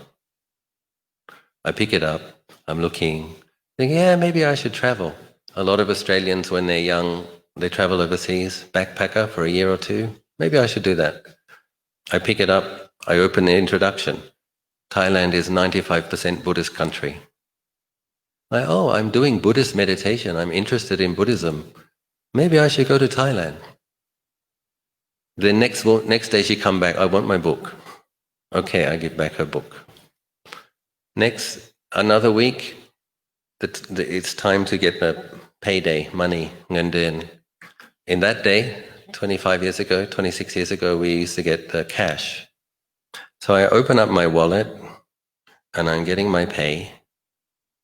I pick it up, I'm looking, think, yeah, maybe I should travel. A lot of Australians, when they're young, they travel overseas, backpacker for a year or two. Maybe I should do that. I pick it up, I open the introduction. Thailand is 95% Buddhist country. I'm doing Buddhist meditation. I'm interested in Buddhism. Maybe I should go to Thailand. The next day she come back, I want my book. Okay, I give back her book. Next, another week, it's time to get the payday, money, ngan dien. In that day, 25 years ago, 26 years ago, we used to get cash. So I open up my wallet and I'm getting my pay.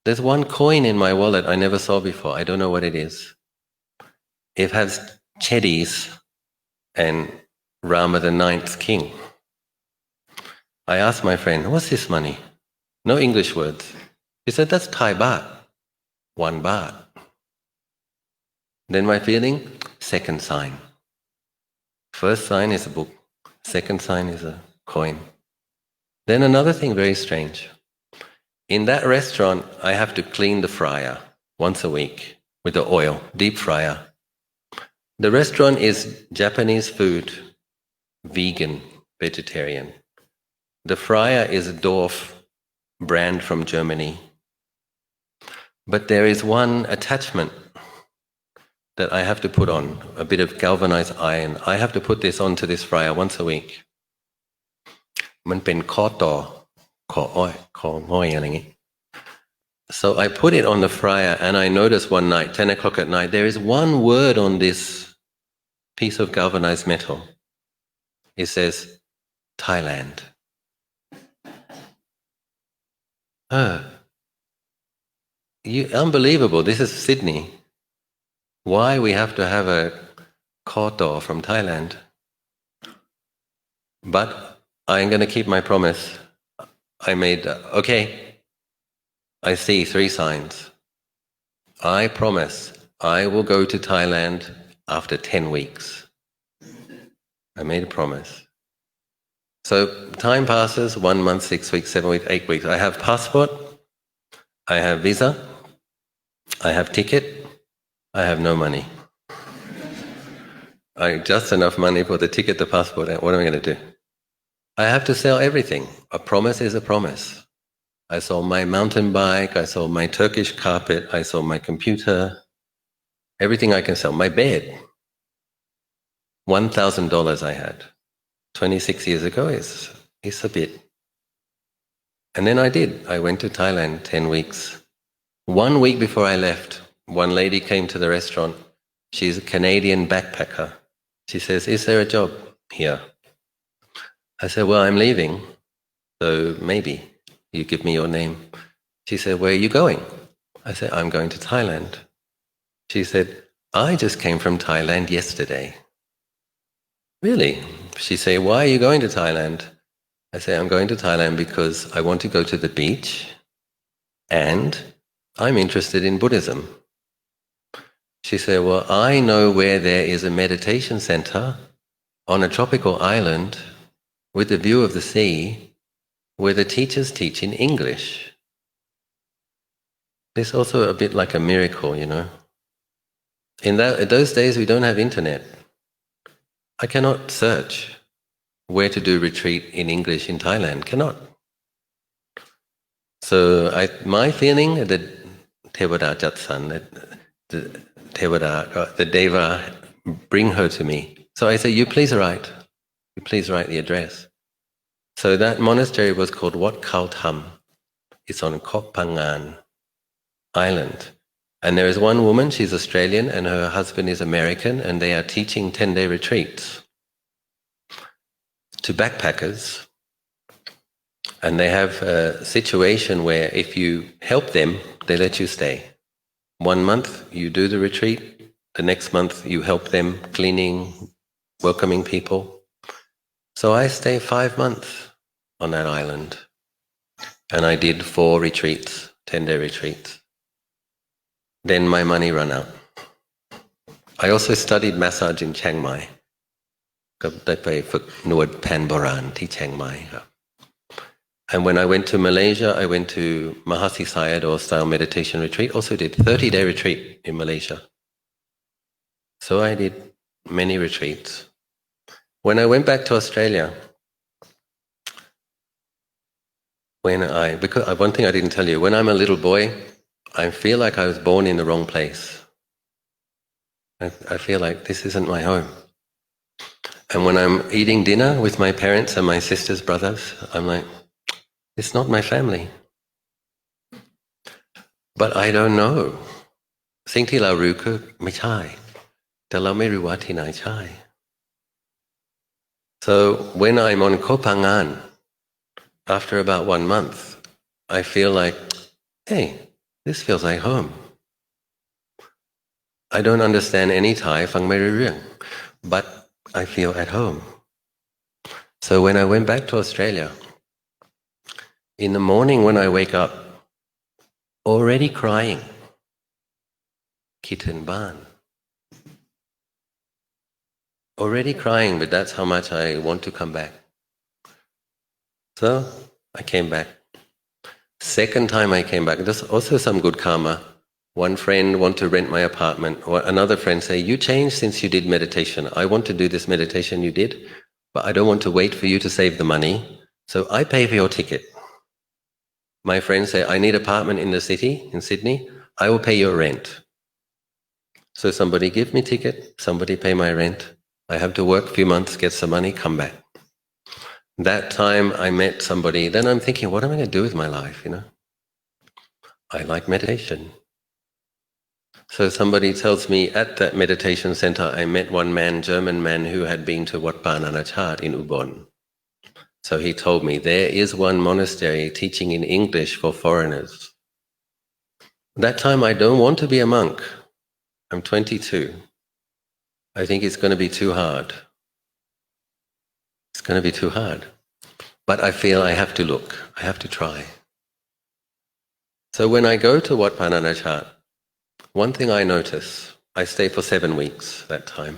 There's one coin in my wallet I never saw before. I don't know what it is. It has Chedis and Rama the Ninth King. I asked my friend, what's this money? No English words. He said, that's Thai baht. 1 baht. Then my feeling, second sign. First sign is a book. Second sign is a coin. Then another thing very strange. In that restaurant, I have to clean the fryer once a week with the oil, deep fryer. The restaurant is Japanese food, vegan, vegetarian. The fryer is a Dorf brand from Germany. But there is one attachment that I have to put on, a bit of galvanized iron. I have to put this onto this fryer once a week. มันเป็นข้อต่อ So I put it on the fryer and I noticed one night, 10 o'clock at night, there is one word on this piece of galvanized metal. It says, Thailand. Unbelievable, this is Sydney. Why we have to have a koto from Thailand? But I'm going to keep my promise. I made, I see 3 signs. I promise I will go to Thailand after 10 weeks. I made a promise. So time passes, 1 month, 6 weeks, 7 weeks, 8 weeks. I have passport, I have visa, I have ticket, I have no money. Just enough money for the ticket, the passport, and what am I going to do? I have to sell everything. A promise is a promise. I sold my mountain bike, I sold my Turkish carpet, I sold my computer, everything I can sell. My bed, $1,000 I had. 26 years ago is a bit. And then I did. I went to Thailand 10 weeks. 1 week before I left, one lady came to the restaurant. She's a Canadian backpacker. She says, is there a job here? I said, well, I'm leaving, so maybe you give me your name. She said, where are you going? I said, I'm going to Thailand. She said, I just came from Thailand yesterday. Really? She said, why are you going to Thailand? I say, I'm going to Thailand because I want to go to the beach and I'm interested in Buddhism. She said, well, I know where there is a meditation center on a tropical island with a view of the sea where the teachers teach in English. It's also a bit like a miracle, you know. In those days, we don't have internet. I cannot search where to do retreat in English in Thailand. Cannot. So my feeling, the Tevada Jatsan, the Deva bring her to me. So I say, you please write the address. So that monastery was called Wat Khao Tham. It's on Koh Phangan Island. And there is one woman, she's Australian, and her husband is American, and they are teaching 10-day retreats to backpackers. And they have a situation where if you help them, they let you stay. 1 month, you do the retreat. The next month, you help them cleaning, welcoming people. So I stay 5 months on that island. And I did 4 retreats, 10-day retreats. Then my money ran out. I also studied massage in Chiang Mai. ก็ได้ไปฝึกนวดแผนโบราณที่เชียงใหม่ครับ And when I went to Malaysia, I went to Mahasi Sayadaw style meditation retreat. Also did 30-day retreat in Malaysia. So I did many retreats. When I went back to Australia, because one thing I didn't tell you, when I'm a little boy, I feel like I was born in the wrong place. I feel like this isn't my home. And when I'm eating dinner with my parents and my sister's brothers, I'm like, it's not my family. But I don't know. สิ่งที่เรารู้คือไม่ใช่แต่เราไม่รู้ว่าที่ไหนใช่ So when I'm on Koh Phangan, after about 1 month, I feel like, hey, this feels like home. I don't understand any Thai, ฟังไม่รู้เรื่อง but I feel at home. So when I went back to Australia, in the morning when I wake up, already crying, คิดถึงบ้าน already crying, but that's how much I want to come back. So I came back. Second time I came back, there's also some good karma. One friend wanted to rent my apartment, or another friend say, you changed since you did meditation. I want to do this meditation you did, but I don't want to wait for you to save the money, so I pay for your ticket. My friend say, I need apartment in the city, in Sydney, I will pay your rent. So somebody give me ticket, somebody pay my rent. I have to work a few months, get some money, come back. That time I met somebody, then I'm thinking, what am I going to do with my life, you know? I like meditation. So somebody tells me at that meditation center, I met one man, German man, who had been to Wat Pah Nanachat in Ubon. So he told me, there is one monastery teaching in English for foreigners. That time I don't want to be a monk. I'm 22. I think it's going to be too hard. It's going to be too hard. But I feel I have to look. I have to try. So when I go to Wat Pah Nanachat, one thing I notice, I stayed for 7 weeks that time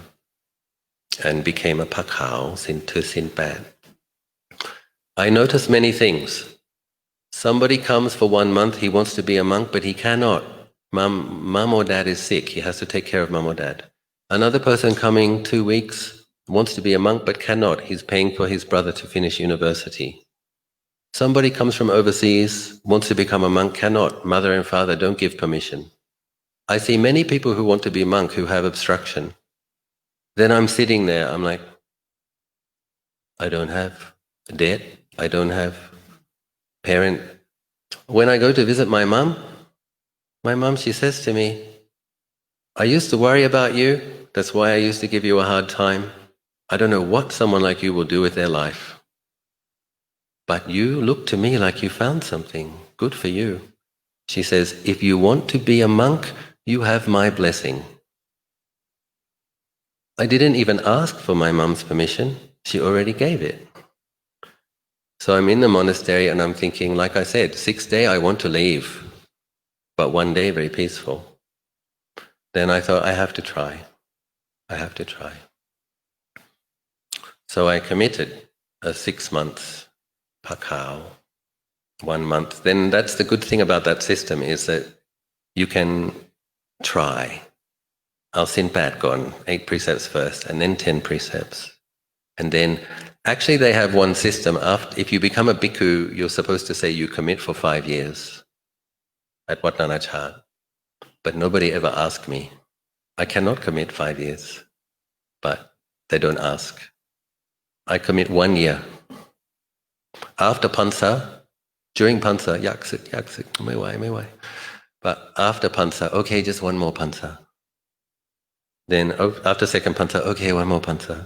and became a Pakhao to Sinpan. I noticed many things. Somebody comes for 1 month, he wants to be a monk, but he cannot. Mom or dad is sick, he has to take care of mom or dad. Another person coming 2 weeks wants to be a monk but cannot, he's paying for his brother to finish university. Somebody comes from overseas, wants to become a monk, cannot, mother and father don't give permission. I see many people who want to be monk who have obstruction. Then I'm sitting there, I'm like, I don't have debt, I don't have parent. When I go to visit my mom, she says to me, I used to worry about you, that's why I used to give you a hard time. I don't know what someone like you will do with their life. But you look to me like you found something. Good for you. She says, if you want to be a monk, you have my blessing. I didn't even ask for my mom's permission. She already gave it. So I'm in the monastery and I'm thinking, like I said, 6th day I want to leave, but 1 day very peaceful. Then I thought, I have to try. I have to try. So I committed a 6 months Pakhao, 1 month. Then that's the good thing about that system is that you can try. I'll sin Pat gone, 8 precepts first, and then 10 precepts. And then, actually they have one system. If you become a bhikkhu, you're supposed to say you commit for 5 years at Wat Nanachat. But nobody ever asked me. I cannot commit 5 years. But they don't ask. I commit 1 year. After Pansa, during Pansa, yaksik,ไม่ไหว. But after Pansa, okay, just 1 more Pansa. Then after second Pansa, okay, 1 more Pansa.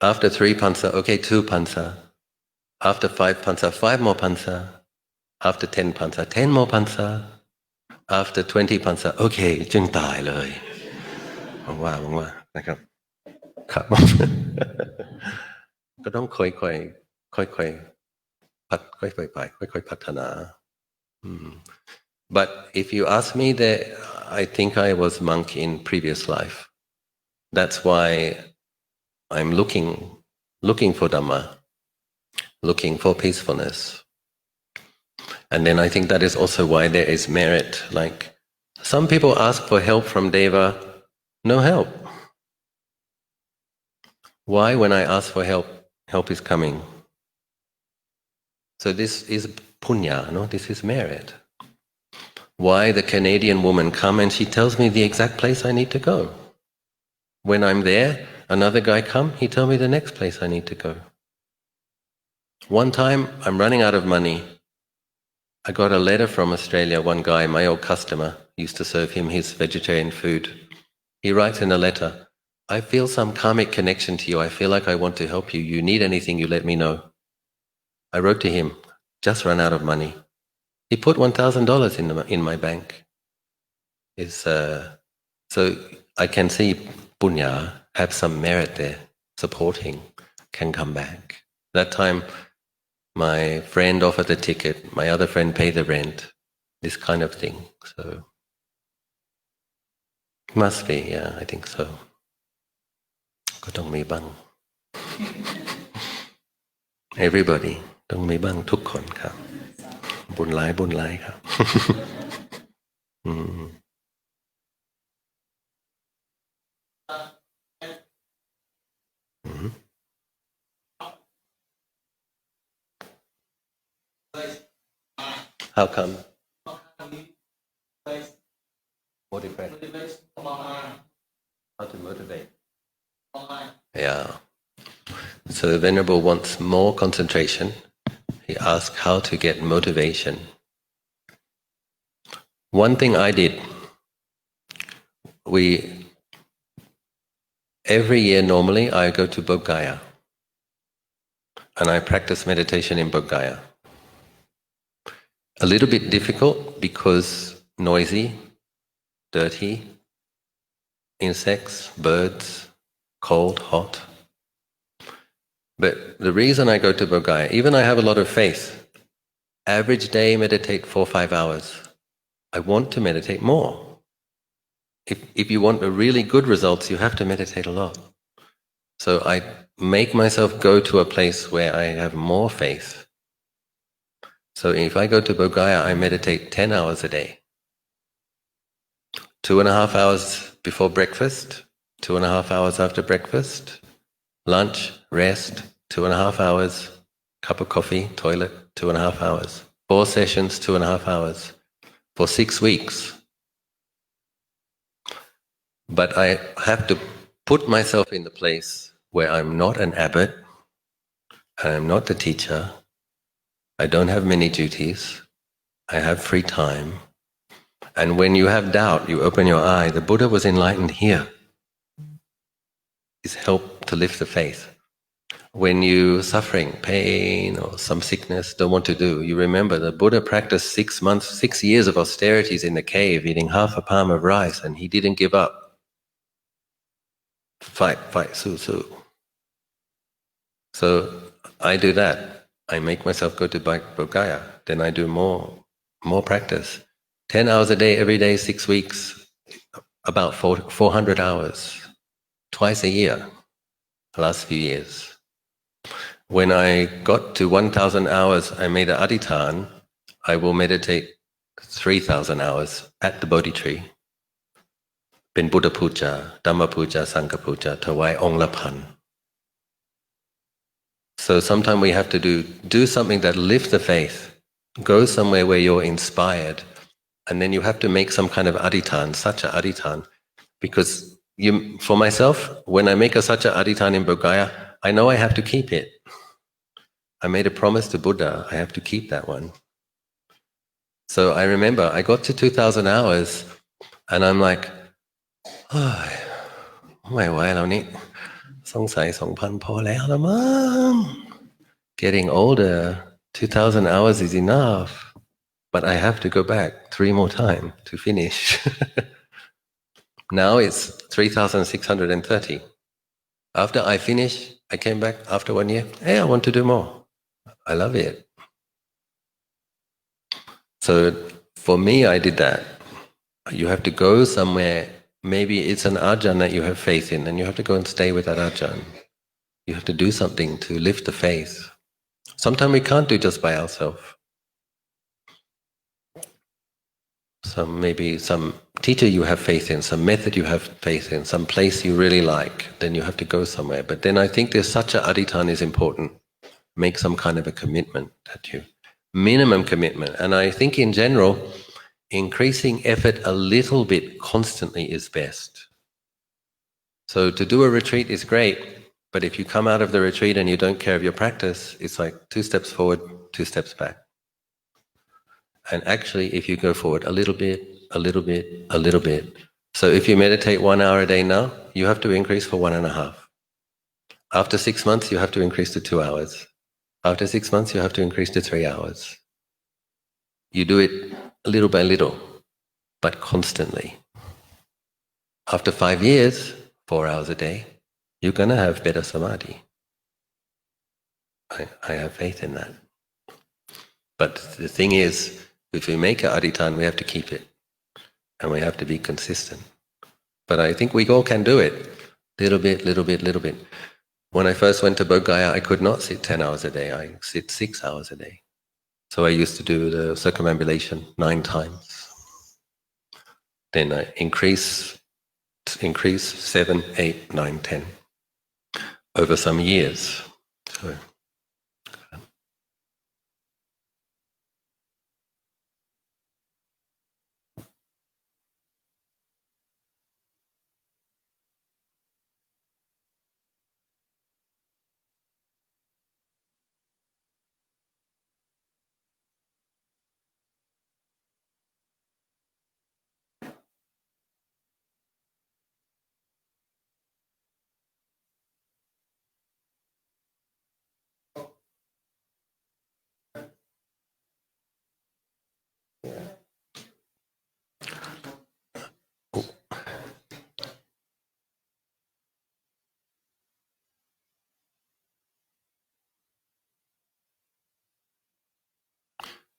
After 3 Pansa, okay, 2 Pansa. After 5 Pansa, 5 more Pansa. After 10 Pansa, 10 more Pansa. After 20 Pansa, okay, จึงตายเลยหวังว่านะครับครับ ก็ต้องค่อยพัฒนา But if you ask me, I think I was monk in previous life. That's why I'm looking for Dhamma, looking for peacefulness. And then I think that is also why there is merit. Like, some people ask for help from Deva, No help. Why, when I ask for help, help is coming? So this is punya, no? This is merit. Why the Canadian woman come and she tells me the exact place I need to go. When I'm there, another guy come, he tell me the next place I need to go. One time, I'm running out of money. I got a letter from Australia, one guy, my old customer, used to serve him his vegetarian food. He writes in a letter, I feel some karmic connection to you. I feel like I want to help you. You need anything, you let me know. I wrote to him, just run out of money. He put $1,000 in my bank. So I can see punya, have some merit there, supporting, can come back. That time, my friend offered the ticket, my other friend paid the rent, this kind of thing. So, must be, yeah, I think so. ก็ต้องมีบ้าง Everybody ต้องมีบ้างทุกคนครับ บุญหลายครับ How come? Motivate. How to motivate? Yeah. So the Venerable wants more concentration. He asks how to get motivation. One thing I did, every year normally I go to Bodh Gaya and I practice meditation in Bodh Gaya. A little bit difficult because noisy, dirty, insects, birds, cold, hot. But the reason I go to Bodh Gaya, even I have a lot of faith, average day meditate 4 or 5 hours. I want to meditate more. If you want a really good results, you have to meditate a lot. So I make myself go to a place where I have more faith. So if I go to Bodh Gaya, I meditate 10 hours a day. 2.5 hours before breakfast, 2.5 hours after breakfast, lunch, rest, 2.5 hours, cup of coffee, toilet, 2.5 hours. 4 sessions, 2.5 hours. For 6 weeks. But I have to put myself in the place where I'm not an abbot, I'm not the teacher, I don't have many duties, I have free time. And when you have doubt, you open your eye, the Buddha was enlightened here. It's help to lift the faith. When you're suffering, pain or some sickness, don't want to do, you remember the Buddha practiced 6 years of austerities in the cave, eating half a palm of rice, and he didn't give up. Fight, su. So I do that. I make myself go to Bodh Gaya. Then I do more practice. 10 hours a day, every day, 6 weeks, about 400 hours, twice a year, the last few years. When I got to 1,000 hours, I made an adhiṭṭhān, I will meditate 3,000 hours at the Bodhi tree. เป็น Buddha Puja, Dhamma Puja, Sangha Puja, ถวายองค์ละพัน So sometimes we have to do something that lifts the faith, go somewhere where you're inspired, and then you have to make some kind of adhiṭṭhān, sacha adhiṭṭhān. Because for myself, when I make a sacha adhiṭṭhān in Bodh Gaya, I know I have to keep it. I made a promise to Buddha, I have to keep that one. So I remember I got to 2,000 hours and I'm like,ไม่ไหวแล้วนี่สงสัย 2,000 พอแล้วละมั้ง Getting older, 2,000 hours is enough. But I have to go back 3 more times to finish. Now it's 3,630. After I finish, I came back after 1 year. Hey, I want to do more. I love it. So for me, I did that. You have to go somewhere. Maybe it's an ajahn that you have faith in, and you have to go and stay with that ajahn. You have to do something to lift the faith. Sometimes we can't do just by ourselves. maybe some teacher you have faith in, some method you have faith in, some place you really like, then you have to go somewhere. But then I think there's such a adhitan is important. Make some kind of a commitment that you, minimum commitment. And I think in general, increasing effort a little bit constantly is best. So to do a retreat is great, but if you come out of the retreat and you don't care of your practice, it's like 2 steps forward, 2 steps back. And actually, if you go forward a little bit, a little bit, a little bit. So if you meditate 1 hour a day now, you have to increase for 1.5. After 6 months, you have to increase to 2 hours. After 6 months, you have to increase to 3 hours. You do it little by little, but constantly. After 5 years, 4 hours a day, you're going to have better samadhi. I have faith in that. But the thing is, if we make an adhitan, we have to keep it. And we have to be consistent. But I think we all can do it. Little bit, little bit, little bit. When I first went to Bodh Gaya, I could not sit 10 hours a day. I sit 6 hours a day. So I used to do the circumambulation 9 times. Then I increase 7, 8, 9, 10 over some years. So,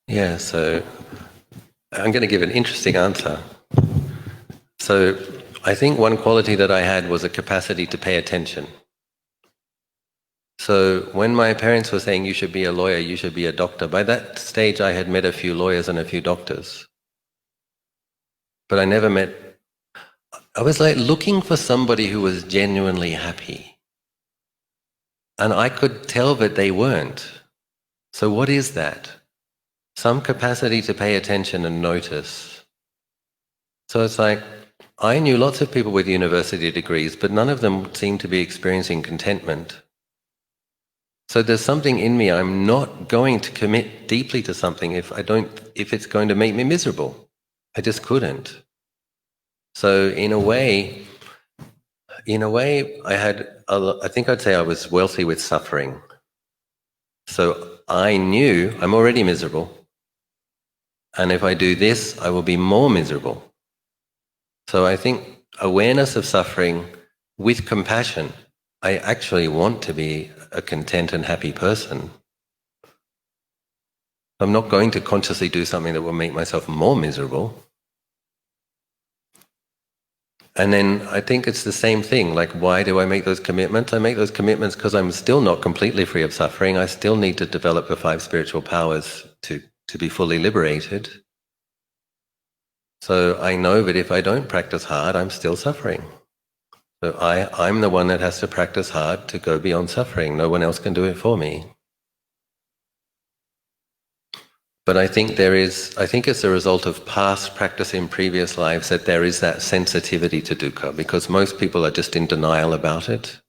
yeah, so I'm going to give an interesting answer. So I think one quality that I had was a capacity to pay attention. So when my parents were saying, you should be a lawyer, you should be a doctor, by that stage I had met a few lawyers and a few doctors. But I never met, I was like looking for somebody who was genuinely happy. And I could tell that they weren't. So what is that? Some capacity to pay attention and notice. So it's like, I knew lots of people with university degrees, but none of them seemed to be experiencing contentment. So there's something in me, I'm not going to commit deeply to something if it's going to make me miserable. I just couldn't. So in a way, I think I'd say I was wealthy with suffering. So I knew I'm already miserable. And if I do this, I will be more miserable. So I think awareness of suffering with compassion, I actually want to be a content and happy person. I'm not going to consciously do something that will make myself more miserable. And then I think it's the same thing, like why do I make those commitments? I make those commitments because I'm still not completely free of suffering. I still need to develop the 5 spiritual powers to be fully liberated. So I know that if I don't practice hard, I'm still suffering. So I'm the one that has to practice hard to go beyond suffering. No one else can do it for me. But I think it's a result of past practice in previous lives that there is that sensitivity to dukkha, because most people are just in denial about it,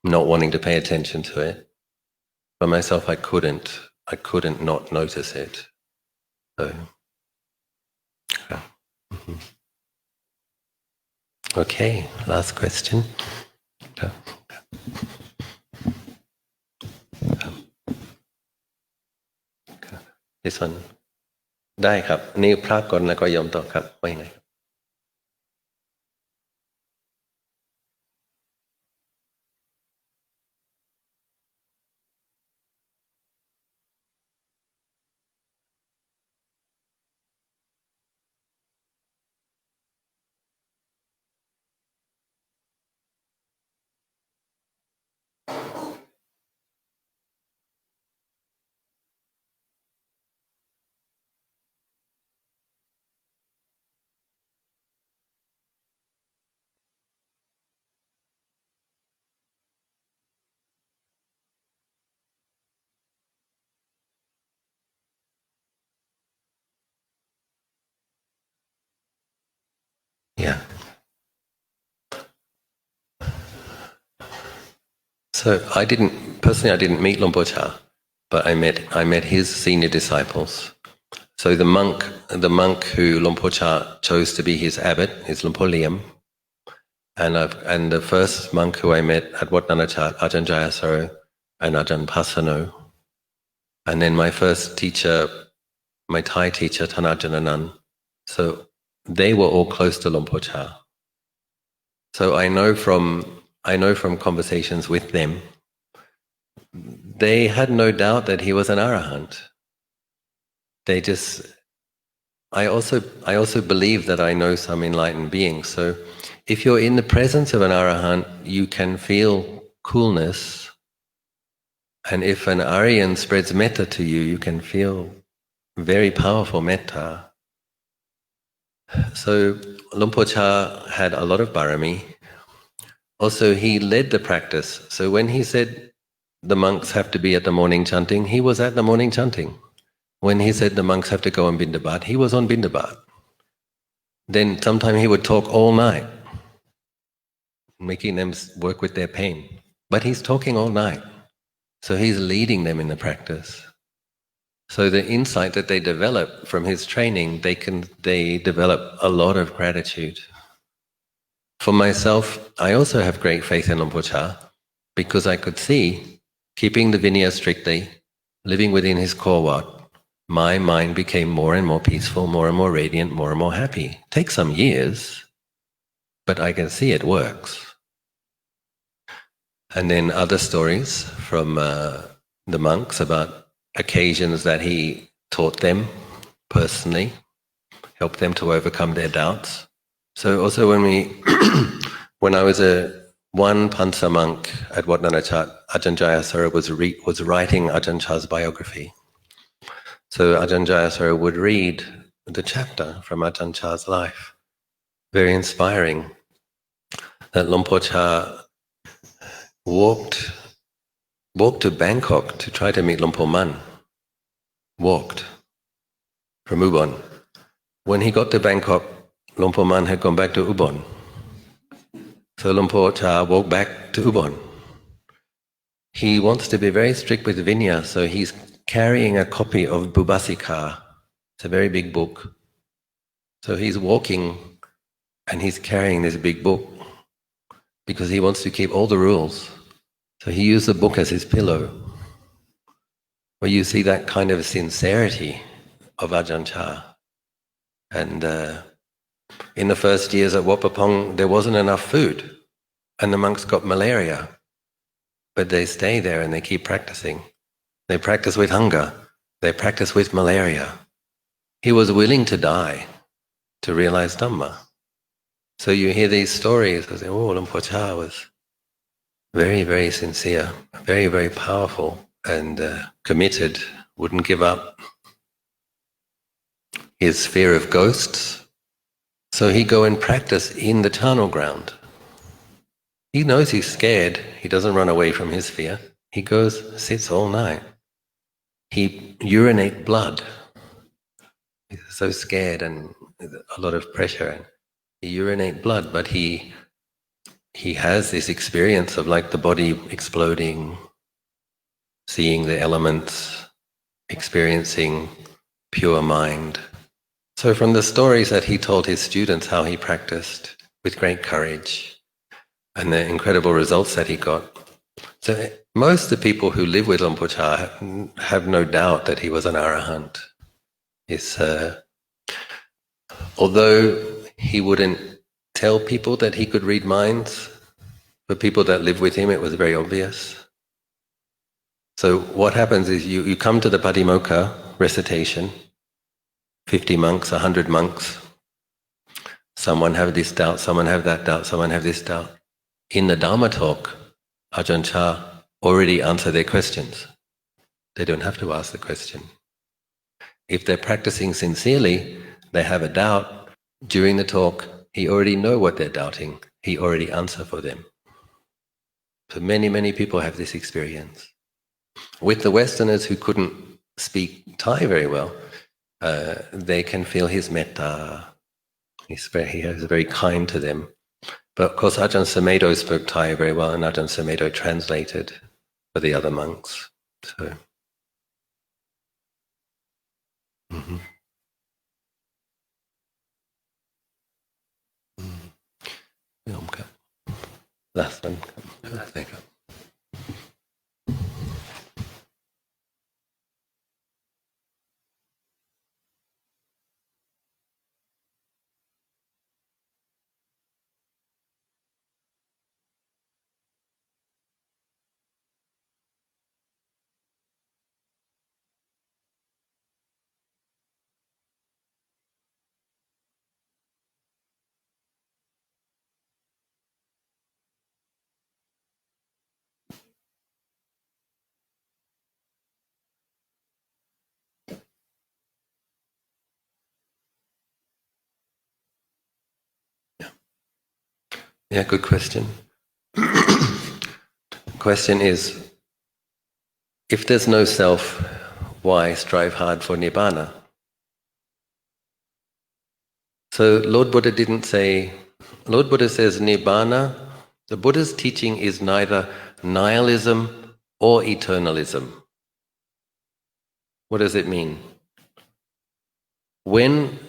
not wanting to pay attention to it. For myself, I couldn't not notice it. So, yeah. Okay, last question. This one ได้ครับนี่พระก่อนแล้วก็ยอมต่อครับว่ายังไง So I didn't meet Luang Por Chah, but I met his senior disciples. So the monk who Luang Por Chah chose to be his abbot is Luang Por Liam, and the first monk who I met at Wat Nanachat, Ajahn Jayasaro and Ajahn Pasano, and then my first teacher, my Thai teacher, Thanajan Anand. So they were all close to Luang Por Chah. So I know from conversations with them, they had no doubt that he was an arahant. They just, I also believe that I know some enlightened beings. So if you're in the presence of an arahant, you can feel coolness. And if an Aryan spreads metta to you, you can feel very powerful metta. So Luang Por Chah had a lot of barami. Also, he led the practice. So when he said the monks have to be at the morning chanting, he was at the morning chanting. When he said the monks have to go on Bindabat, he was on Bindabat. Then sometime he would talk all night, making them work with their pain. But he's talking all night. So he's leading them in the practice. So the insight that they develop from his training, they develop a lot of gratitude. For myself, I also have great faith in Luang Por Chah because I could see, keeping the Vinaya strictly, living within his core wat, my mind became more and more peaceful, more and more radiant, more and more happy. It takes some years, but I can see it works. And then other stories from the monks about occasions that he taught them personally, helped them to overcome their doubts. So also when I was one Pansa monk at Wat Nanachat, Ajahn Jayasaro was writing Ajahn Chah's biography. So Ajahn Jayasaro would read the chapter from Ajahn Chah's life. Very inspiring. That Luang Por Chah walked to Bangkok to try to meet Luang Por Man. Walked from Ubon. When he got to Bangkok, Luang Por Man had gone back to Ubon. So Luang Por Chah walked back to Ubon. He wants to be very strict with Vinaya, so he's carrying a copy of Bubasika. It's a very big book. So he's walking and he's carrying this big book because he wants to keep all the rules. So he used the book as his pillow. Where you see that kind of sincerity of Ajahn Chah. And in the first years at Wat Pah Pong, there wasn't enough food, and the monks got malaria. But they stay there and they keep practicing. They practice with hunger. They practice with malaria. He was willing to die to realize Dhamma. So you hear these stories, I say, oh, Luang Por Chah was very, very sincere, very, very powerful and committed, wouldn't give up. His fear of ghosts. So he'd go and practice in the charnel ground. He knows he's scared. He doesn't run away from his fear. He goes, sits all night. He urinates blood. He's so scared and a lot of pressure. And he urinates blood, but he has this experience of like the body exploding, seeing the elements, experiencing pure mind. So from the stories that he told his students how he practiced with great courage and the incredible results that he got. So most of the people who live with Luang Por Chah have no doubt that he was an arahant. Although he wouldn't tell people that he could read minds, for people that live with him it was very obvious. So what happens is you come to the Patimokkha recitation, 50 monks, 100 monks. Someone have this doubt, someone have that doubt, someone have this doubt. In the Dharma talk, Ajahn Chah already answered their questions. They don't have to ask the question. If they're practicing sincerely, they have a doubt. During the talk, he already knows what they're doubting. He already answered for them. So many, many people have this experience. With the Westerners who couldn't speak Thai very well, they can feel his metta. He is very kind to them. But of course, Ajahn Sumedho spoke Thai very well, and Ajahn Sumedho translated for the other monks. So, mhm. Okay. Last one. Thank you. Yeah, good question. Question is, if there's no self, why strive hard for Nibbana? So Lord Buddha didn't say, Lord Buddha says Nibbana, the Buddha's teaching is neither nihilism or eternalism. What does it mean? When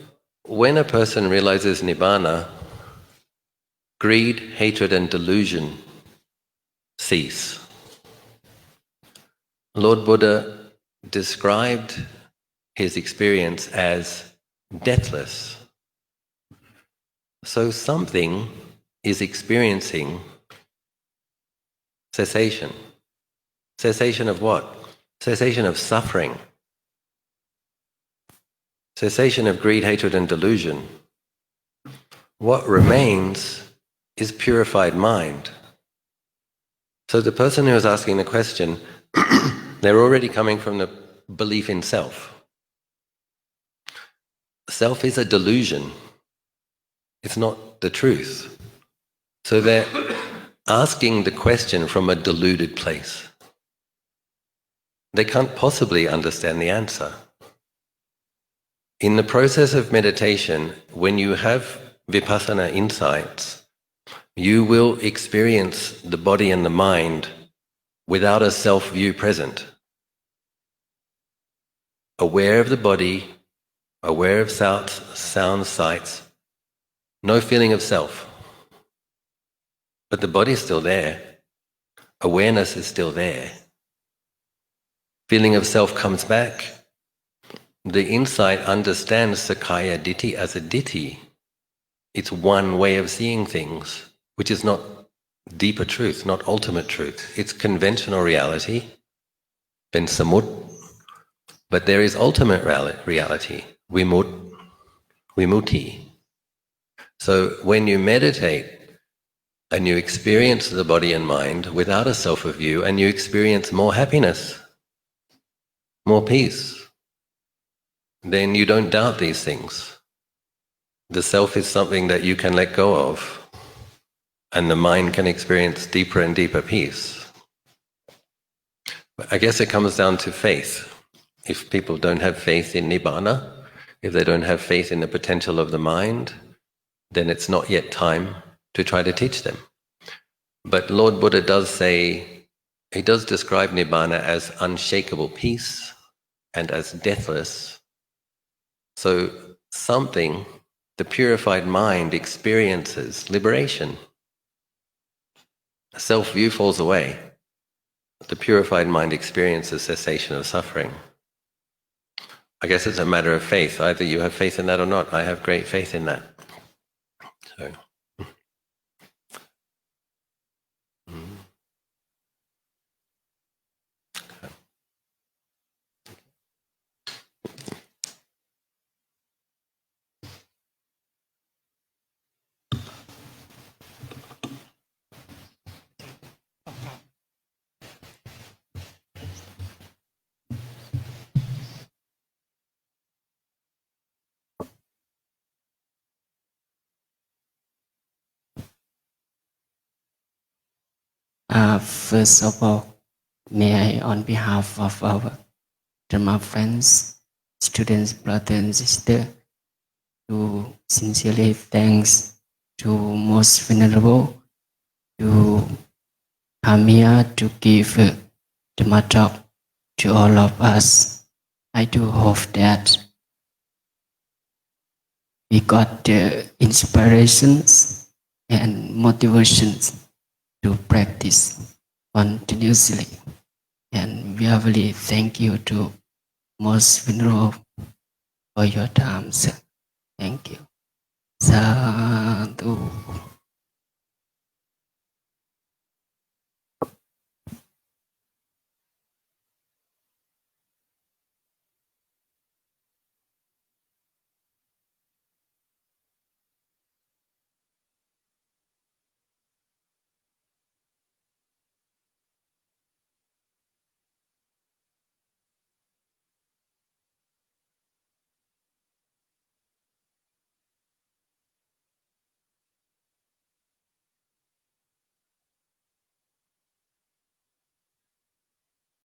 a person realizes Nibbana, greed, hatred and delusion cease. Lord Buddha described his experience as deathless. So something is experiencing cessation. Cessation of what? Cessation of suffering. Cessation of greed, hatred and delusion. What remains is purified mind. So the person who is asking the question, they're already coming from the belief in self. Self is a delusion. It's not the truth. So they're asking the question from a deluded place. They can't possibly understand the answer. In the process of meditation, when you have vipassana insights, you will experience the body and the mind without a self-view present. Aware of the body, aware of sounds, sights, no feeling of self. But the body is still there. Awareness is still there. Feeling of self comes back. The insight understands Sakkaya Ditthi as a ditthi. It's one way of seeing things, which is not deeper truth, not ultimate truth. It's conventional reality, then samut. But there is ultimate reality, vimutti. So when you meditate and you experience the body and mind without a self of you, and you experience more happiness, more peace, then you don't doubt these things. The self is something that you can let go of, and the mind can experience deeper and deeper peace. But I guess it comes down to faith. If people don't have faith in Nibbana, if they don't have faith in the potential of the mind, then it's not yet time to try to teach them. But Lord Buddha does say, he does describe Nibbana as unshakable peace and as deathless. So something, the purified mind experiences liberation. Self-view falls away. The purified mind experiences cessation of suffering. I guess it's a matter of faith. Either you have faith in that or not. I have great faith in that. So. First of all, may I, on behalf of our Dharma friends, students, brothers and sisters, to sincerely thanks to most venerable to come here to give Dhamma talk to all of us. I do hope that we got the inspirations and motivations to practice continuously. And we are really thank you to most venerable for your time, sir. Thank you. Sadhu.